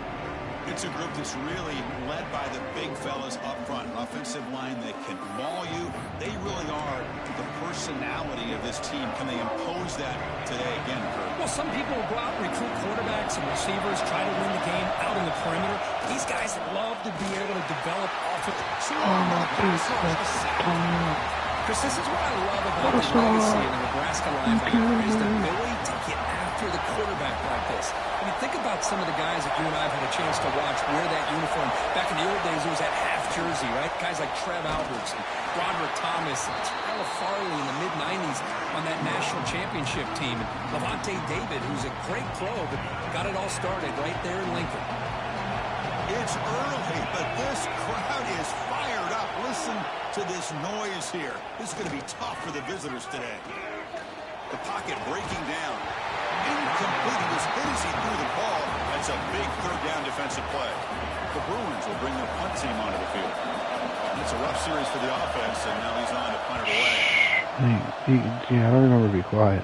It's a group that's really led by the big fellas up front. An offensive line that can maul you. They really are the personality of this team. Can they impose that today again, Kurt? Well, some people will go out and recruit quarterbacks and receivers, try to win the game out in the perimeter. These guys love to be able to develop offense. Chris, this is what I love about the legacy of the Nebraska linebacker is the ability to get after the quarterback like this. I mean, think about some of the guys that you and I have had a chance to watch wear that uniform. Back in the old days, it was that half jersey, right? Guys like Trev Alberts and Broderick Thomas and Tyler Farley in the mid-90s on that national championship team. And Levante David, who's a great pro, but got it all started right there in Lincoln. It's early, but this crowd is fired up. Listen to this noise here. This is going to be tough for the visitors today. The pocket breaking down. Incomplete. He was hit as he threw the ball. That's a big third down defensive play. The Bruins will bring their punt team onto the field. It's a rough series for the offense, and now he's on to punt it away. Yeah, I don't remember to be quiet.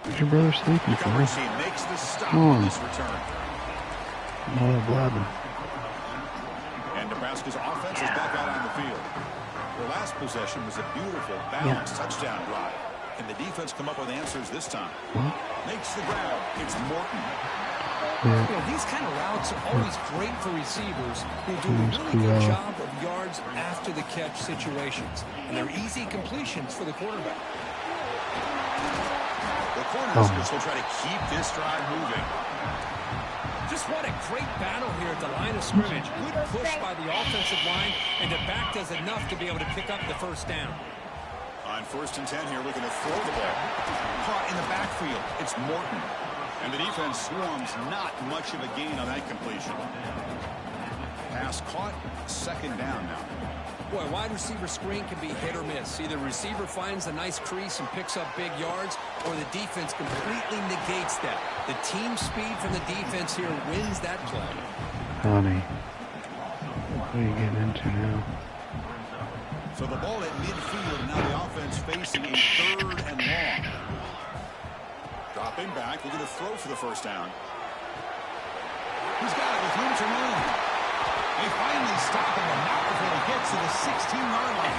Is your brother sleeping? Coverage team makes the stop on this return. No blabbing. And Nebraska's offense is back out on the field. Their last possession was a beautiful, balanced touchdown drive. Can the defense come up with answers this time? Makes the grab. It's Morton. You know, these kind of routes are always great for receivers who do a really good job of yards after the catch situations. And they're easy completions for the quarterback. The corners will try to keep this drive moving. Just what a great battle here at the line of scrimmage. Good push by the offensive line, and the back does enough to be able to pick up the first down. On first and 10 here, looking to throw the ball. Caught in the backfield. It's Morton. And the defense swarms. Not much of a gain on that completion. Pass caught. Second down now. Boy, wide receiver screen can be hit or miss. Either receiver finds a nice crease and picks up big yards, or the defense completely negates that. The team speed from the defense here wins that play. Honey, what are you getting into now? So the ball at midfield, now the offense facing a third and long. Dropping back, looking to throw for the first down. He's got it with room to run. They finally stop him, and not before he gets to the 16-yard line.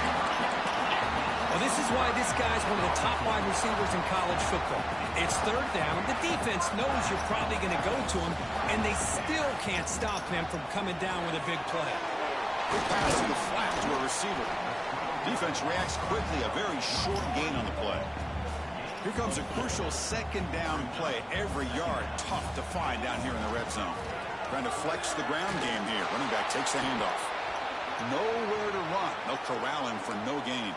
Well, this is why this guy's one of the top wide receivers in college football. It's third down. The defense knows you're probably going to go to him, and they still can't stop him from coming down with a big play. Quick pass to the flat to a receiver. Defense reacts quickly, a very short gain on the play. Here comes a crucial second down play. Every yard tough to find down here in the red zone. Trying to flex the ground game here. Running back takes the handoff. Nowhere to run. They'll corral him for no gain.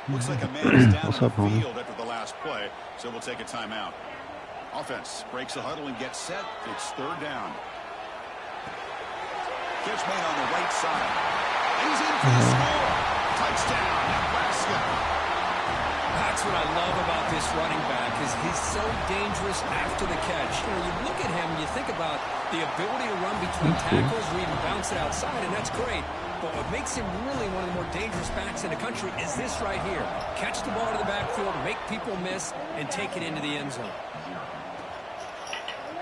Looks like a man is down in the field after the last play, so we'll take a timeout. Offense breaks the huddle and gets set. It's third down. Catch made on the right side. And he's in for the score. Touchdown, Nebraska. That's what I love about this running back is he's so dangerous after the catch. You know, you look at him, you think about the ability to run between tackles or even bounce it outside, and that's great. But what makes him really one of the more dangerous backs in the country is this right here. Catch the ball to the backfield, make people miss, and take it into the end zone.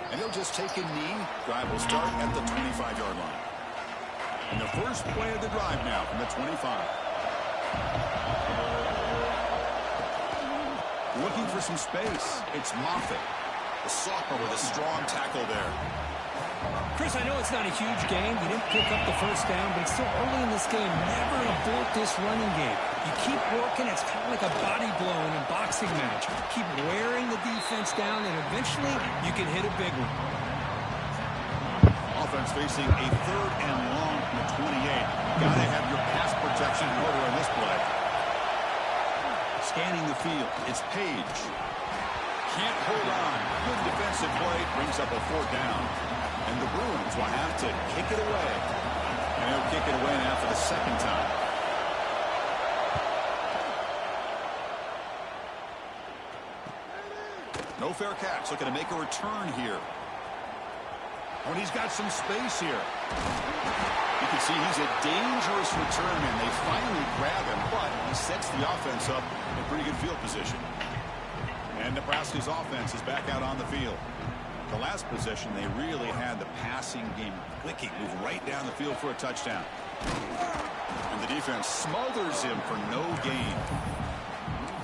And he'll just take a knee. Drive will start at the 25-yard line. And the first play of the drive now from the 25. Looking for some space. It's Moffitt. The sophomore with a strong tackle there. Chris, I know it's not a huge game. You didn't pick up the first down, but it's still early in this game. Never abort this running game. You keep working. It's kind of like a body blow in a boxing match. Keep wearing the defense down, and eventually you can hit a big one. Offense facing a 3rd and long from the 28. Got to have your pass protection in order on this play. Scanning the field, it's Page. Can't hold on. Good defensive play, brings up a 4th down. And the Bruins will have to kick it away. And they'll kick it away now for the 2nd time. No fair catch, looking to make a return here. When he's got some space here. You can see he's a dangerous return man. They finally grab him, but he sets the offense up in pretty good field position. And Nebraska's offense is back out on the field. The last possession, they really had the passing game clicking, move right down the field for a touchdown. And the defense smothers him for no gain.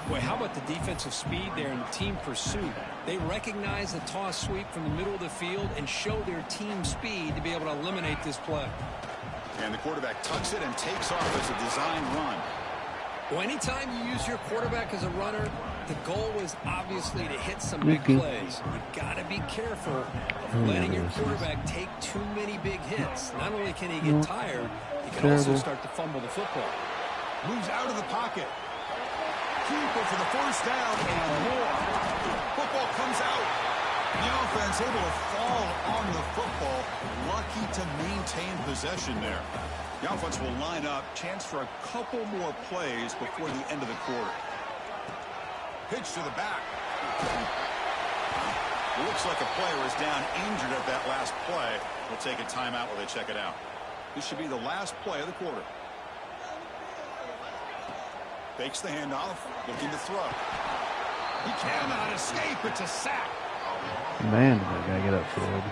Boy, how about the defensive speed there and the team pursuit? They recognize the toss sweep from the middle of the field and show their team speed to be able to eliminate this play. And the quarterback tucks it and takes off as a design run. Well, anytime you use your quarterback as a runner, the goal is obviously to hit some big plays. You've got to be careful of letting your quarterback take too many big hits. Not only can he get tired, he can also start to fumble the football. Moves out of the pocket. Keeper for the 1st down and more. Football comes out. The offense able to fall on the football. Lucky to maintain possession there. The offense will line up. Chance for a couple more plays before the end of the quarter. Pitch to the back. It looks like a player is down injured at that last play. We'll take a timeout while they check it out. This should be the last play of the quarter. Fakes the handoff, looking to throw. He cannot escape. It's a sack. Man, did that guy get upfield.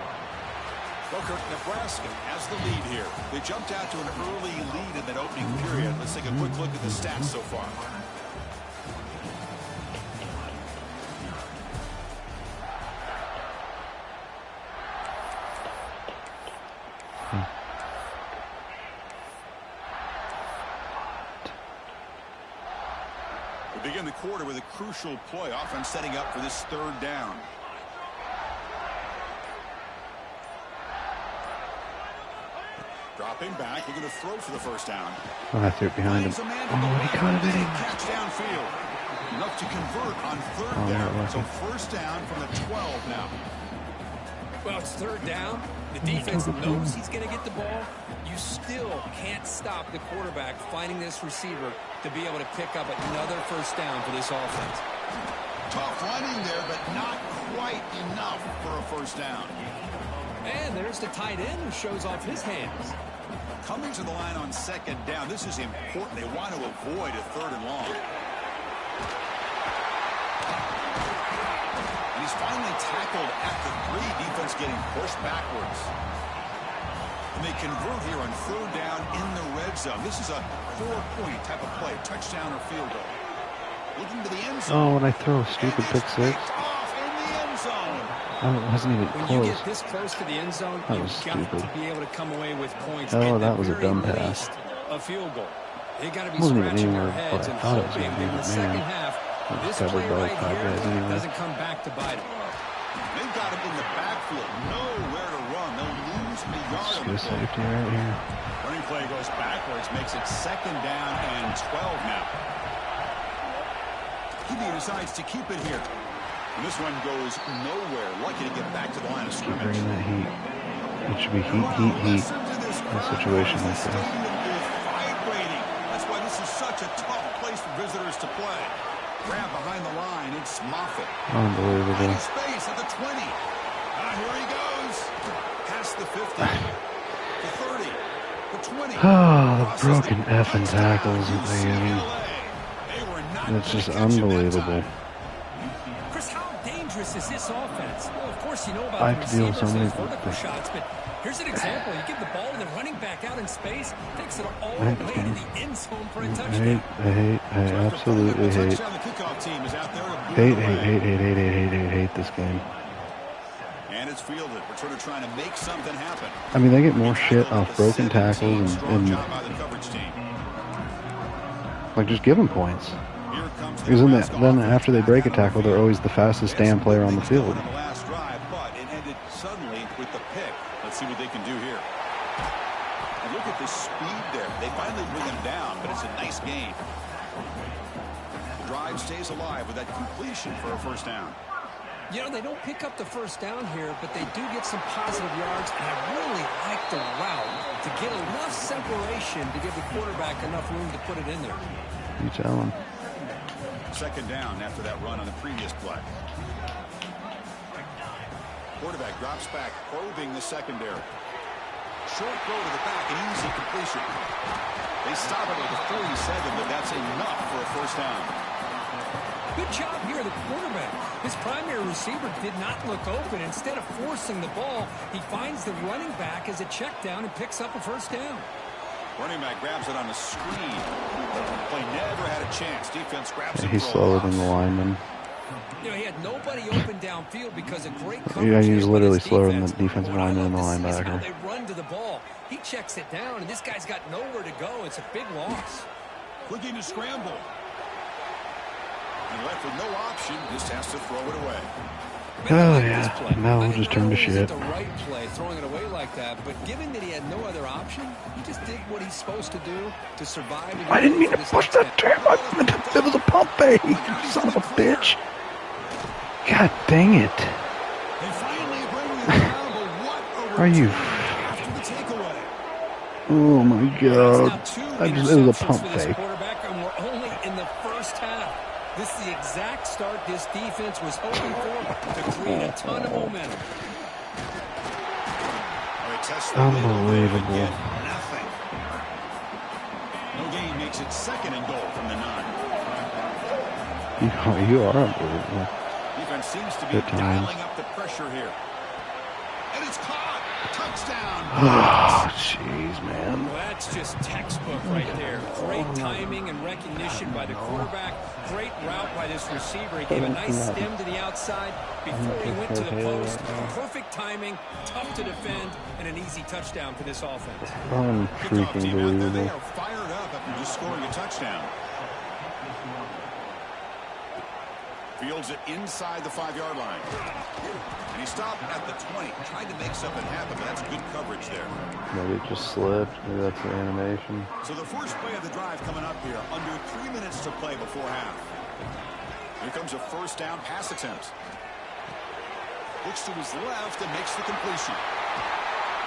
Well, Nebraska has the lead here. They jumped out to an early lead in that opening period. Let's take a quick look at the stats so far. We begin the quarter with a crucial play. Offense setting up for this 3rd down. Dropping back, looking to throw for the 1st down. Oh, I threw it behind him. Oh, he caught it in. Catch downfield. Enough to convert on 3rd down. So 1st down from the 12 now. Well, it's 3rd down. The defense knows he's going to get the ball. You still can't stop the quarterback finding this receiver to be able to pick up another 1st down for this offense. Tough running there, but not quite enough for a 1st down. And there's the tight end who shows off his hands. Coming to the line on 2nd down. This is important. They want to avoid a 3rd and long. And he's finally tackled at the 3. Defense getting pushed backwards. And they convert here on 3rd down in the red zone. This is a 4-point type of play. Touchdown or field goal. Looking to the end zone. Oh, when I throw a stupid pick 6. Off in the end zone. Oh, it wasn't even close. close. When you get this close to the end zone, you've got to be able to come away with points. Oh, that was a dumb pass. A field goal. They got to be wasn't even scratching anywhere their heads I and thought it was hoping going to be, in the but second man, half this covered play by right 5 here guys anyway. doesn't come back to bite them. They've got him in the backfield. Nowhere to run. They'll lose a yard on the play. Safety right here. Running play goes backwards, makes it 2nd down and 12 now. He decides to keep it here. And this one goes nowhere. Lucky to get back to the line of scrimmage. Bringing that heat. It should be heat. In a situation like this. Vibrating. That's why this is such a tough place for visitors to play. grab behind the line. It's Moffitt. Unbelievable. Finding space at the 20. Here he goes. Past the 50. The 30. The 20. Oh, the broken effing tackles that they give him. It's just unbelievable. Chris, how dangerous is this offense? Well, of course, you know I about have the to deal with receivers so and many vertical shots, but here's an example. You give the ball to the running back out in space, takes it all the way to the end zone for a touchdown. I absolutely hate this game. And it's fielded. Returner trying to make something happen. I mean, they get more shit off broken tackles and like, just give them points. Because then after they break a tackle, they're always the fastest damn player on the field. Last drive, but it ended suddenly with the pick. Let's see what they can do here. And look at the speed there. They finally bring him down, but it's a nice gain. The drive stays alive with that completion for a first down. You know, they don't pick up the first down here, but they do get some positive yards, and I really like the route to get enough separation to give the quarterback enough room to put it in there. You tell him. Second down after that run on the previous play. Quarterback drops back, probing the secondary. Short throw to the back, an easy completion. They stop it at the 47, but that's enough for a first down. Good job here, the quarterback. His primary receiver did not look open. Instead of forcing the ball, he finds the running back as a check down and picks up a first down. Running back grabs it on the screen. Play never had a chance. Defense grabs it. He's slower than the lineman. You know, he had nobody open downfield because of great coverage. Yeah, he was literally slower than the defensive lineman and the linebacker. They run to the ball. He checks it down, and this guy's got nowhere to go. It's a big loss. Looking to scramble. And left with no option, just has to throw it away. Oh, yeah. Now we'll just turn to shit. The right play, throwing it away like that, but given that he had no other option, he just did what he's supposed to do to survive. I didn't mean to push that damn. It was a pump fake, you son of a bitch. God dang it. Are you? Oh my God. It was a pump fake. And we're only in the first half. This is the exact start this defense was hoping for to create a ton of momentum. Unbelievable. No gain makes it second and goal from the 9. You are unbelievable. Defense seems to be dialing up the pressure here. And it's caught. Touchdown. Oh, jeez, man. Well, that's just textbook right there. Great timing and recognition by the quarterback. Great route by this receiver. He gave a nice stem to the outside before he went to the post. Perfect timing, tough to defend, and an easy touchdown for this offense. Unfreaking believable. They are fired up after just scoring a touchdown. Fields it inside the 5-yard line. And he stopped at the 20. Tried to make something happen, but that's good coverage there. Maybe it just slipped. Maybe that's the animation. So the first play of the drive coming up here. Under 3 minutes to play before half. Here comes a first down pass attempt. Looks to his left and makes the completion.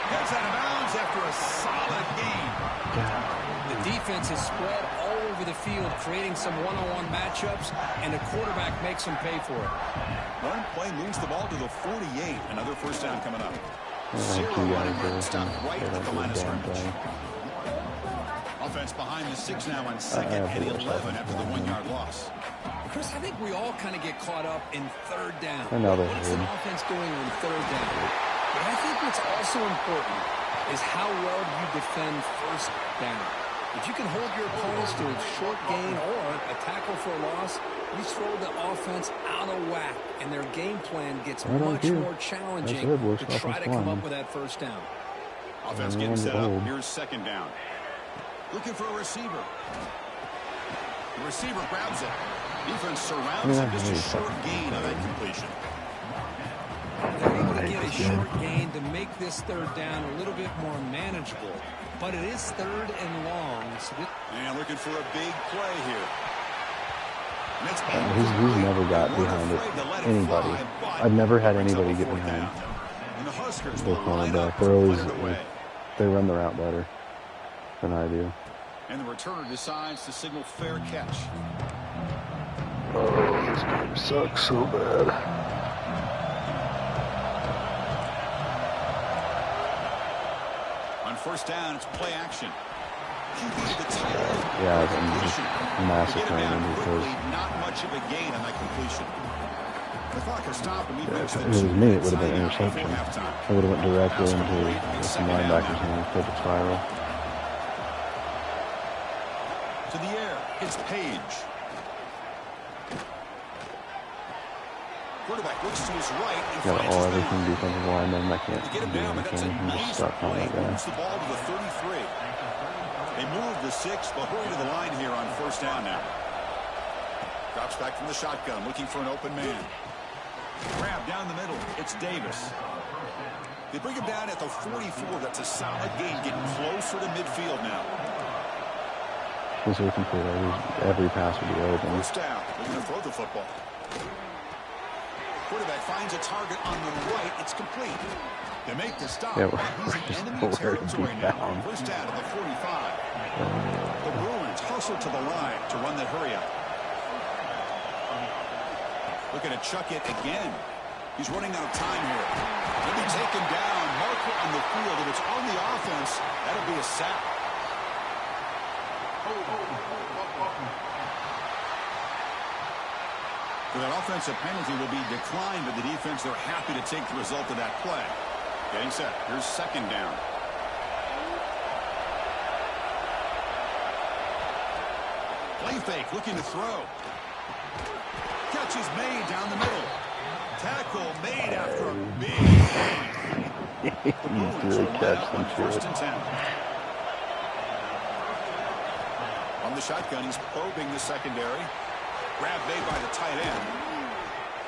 Gets out of bounds after a solid game. The defense is spread all over the field, creating some one-on-one matchups, and the quarterback makes them pay for it. One play moves the ball to the 48. Another first down coming up. Thank you guys. Stopped right at the line of scrimmage. Offense behind the 6 now on second and 11 after the 1-yard loss. Chris, I think we all kind of get caught up in third down. Another What is the offense doing on third down? But I think what's also important is how well you defend first down. If you can hold your opponents to a short gain or a tackle for a loss, you throw the offense out of whack, and their game plan gets much more challenging to try to come up with that first down. Offense getting set up. Here's second down. Looking for a receiver. The receiver grabs it. Defense surrounds him. Just a short gain on that completion. They're able to get a short gain to make this third down a little bit more manageable. But it is third and long. So and looking for a big play here. He's never got behind it. Anybody. I've never had anybody get behind. They're calling back. They're always, they run the route better than I do. And the returner decides to signal fair catch. Oh, this game sucks so bad. On first down, it's play action. Yeah, I'm just massacring him because not much of a gain on that completion. The clock has stopped, and if it was me, it would have been an interception. I would have went directly into some linebackers' hands, perfect spiral. To the air, it's Page. Quarterback looks to his right and Got finds all his everything man. defensive linemen. I can't To get him do down, but that's a anything. I'm just nice stuck on play. that guy. Moves the ball to the 33. They move the 6, but hurry to the line here on first down now. Drops back from the shotgun, looking for an open man. Grab down the middle. It's Davis. They bring him down at the 44. That's a solid gain, getting closer to midfield now. Once we complete every pass will be open. First down. They're going to throw the football. Quarterback finds a target on the right. It's complete. They make the stop. Yeah, He's in enemy territory now. First down to the 45. The Bruins hustle to the line to run that hurry up. Looking to chuck it again. He's running out of time here. He'll be taken down. Marker on the field. If it's on the offense, that'll be a sack. So that offensive penalty will be declined, but the defense, they're happy to take the result of that play. Getting set. Here's second down. Play fake, looking to throw. Catch is made down the middle. Tackle made after a big He really catch some shit. First and 10. On the shotgun, he's probing the secondary. Grab made by the tight end.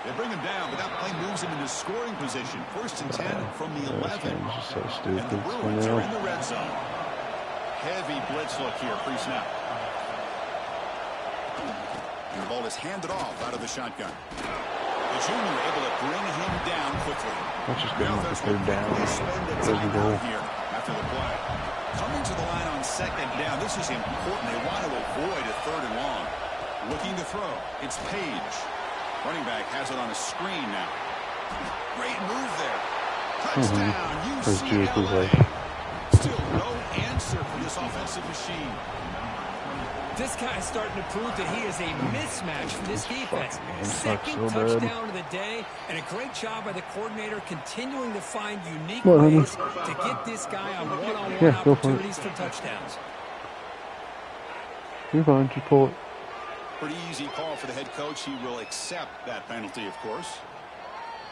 They bring him down, but that play moves him into scoring position. First and 10 from the 11. This is so stupid. And the Bruins are in the red zone. Heavy blitz look here, pre-snap. And the ball is handed off out of the shotgun. The junior able to bring him down quickly. Let's just go with the third down. There's the goal. Here after the play. Coming to the line on second down. This is important. They want to avoid a third and long. Looking to throw. It's Page. Running back has it on a screen now. Great move there. Touchdown, UCLA. Still no answer for this offensive machine. This guy's starting to prove that he is a mismatch for this defense. Second so touchdown of the day, and a great job by the coordinator continuing to find unique ways to get this guy on one-on-one opportunities for touchdowns. You're fine, just pull it. Pretty easy call for the head coach. He will accept that penalty, of course.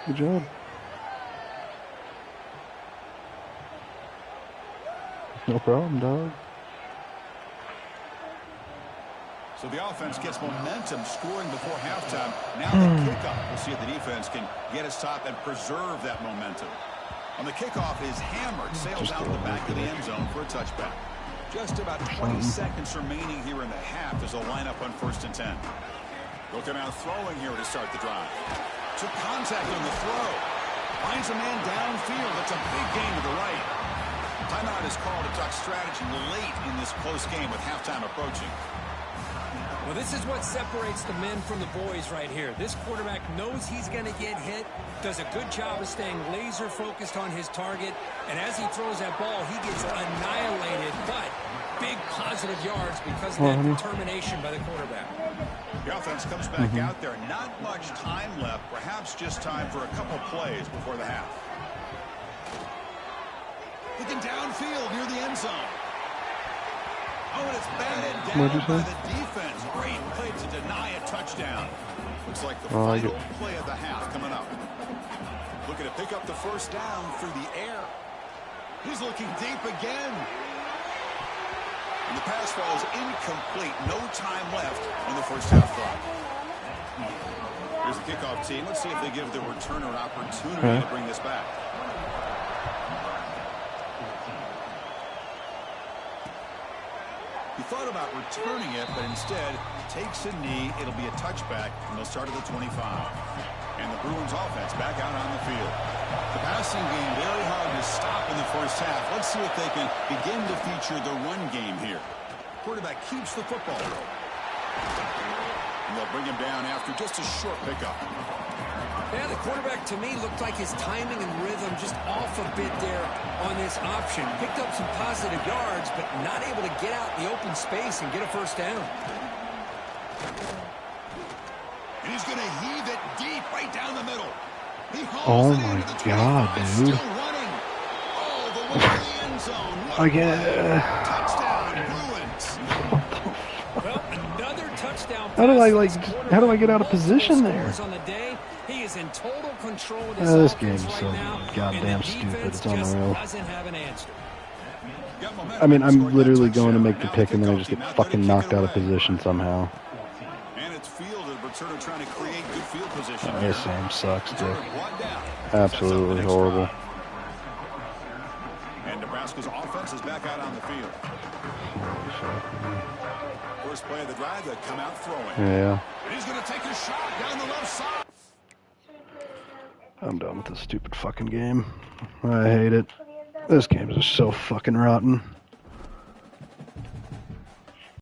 Good job. No problem, dog. So the offense gets momentum, scoring before halftime. Now the kickoff. We'll see if the defense can get a stop and preserve that momentum. On the kickoff is hammered, sails out the back of the end zone for a touchback. Just about 20 seconds remaining here in the half as they'll line up on first and 10. Looking out throwing here to start the drive. Took contact on the throw. Finds a man downfield. That's a big gain to the right. Timeout is called to talk strategy late in this close game with halftime approaching. Well, this is what separates the men from the boys right here. This quarterback knows he's going to get hit, does a good job of staying laser focused on his target, and as he throws that ball, he gets annihilated, but big positive yards because of that determination by the quarterback. The offense comes back out there. Not much time left, perhaps just time for a couple plays before the half. Looking downfield near the end zone. Oh, and it's batted down by the defense. Great play to deny a touchdown. Looks like the final play of the half coming up. Looking to pick up the first down through the air. He's looking deep again. And the pass falls incomplete. No time left on the first half clock. Here's the kickoff team. Let's see if they give the returner an opportunity to bring this back. He thought about returning it, but instead takes a knee. It'll be a touchback, and they'll start at the 25. And the Bruins offense back out on the field. The passing game very hard to stop in the first half. Let's see if they can begin to feature the run game here. Quarterback keeps the football. And they'll bring him down after just a short pickup. Yeah, the quarterback, to me, looked like his timing and rhythm just off a bit there on this option. Picked up some positive yards, but not able to get out in the open space and get a first down. And he's going to heave it deep right down the middle. He Oh my God, dude. Still running. Oh, the way to the end zone. I get. Touchdown, Bruins. Well, another touchdown. How do I get out of position there? On the day, he is in total control of This game's right so now, goddamn stupid. It's unreal. Doesn't have an answer. I mean, I'm literally going to make the pick and then I just get fucking knocked out of position somehow. And it's fielded, but sort of trying to create good field position. This game sucks, Dick. Absolutely horrible. And Nebraska's offense is back out on the field. First play of the drive, they come out throwing. Yeah. And he's going to take a shot down the left side. I'm done with this stupid fucking game. I hate it. This game is so fucking rotten.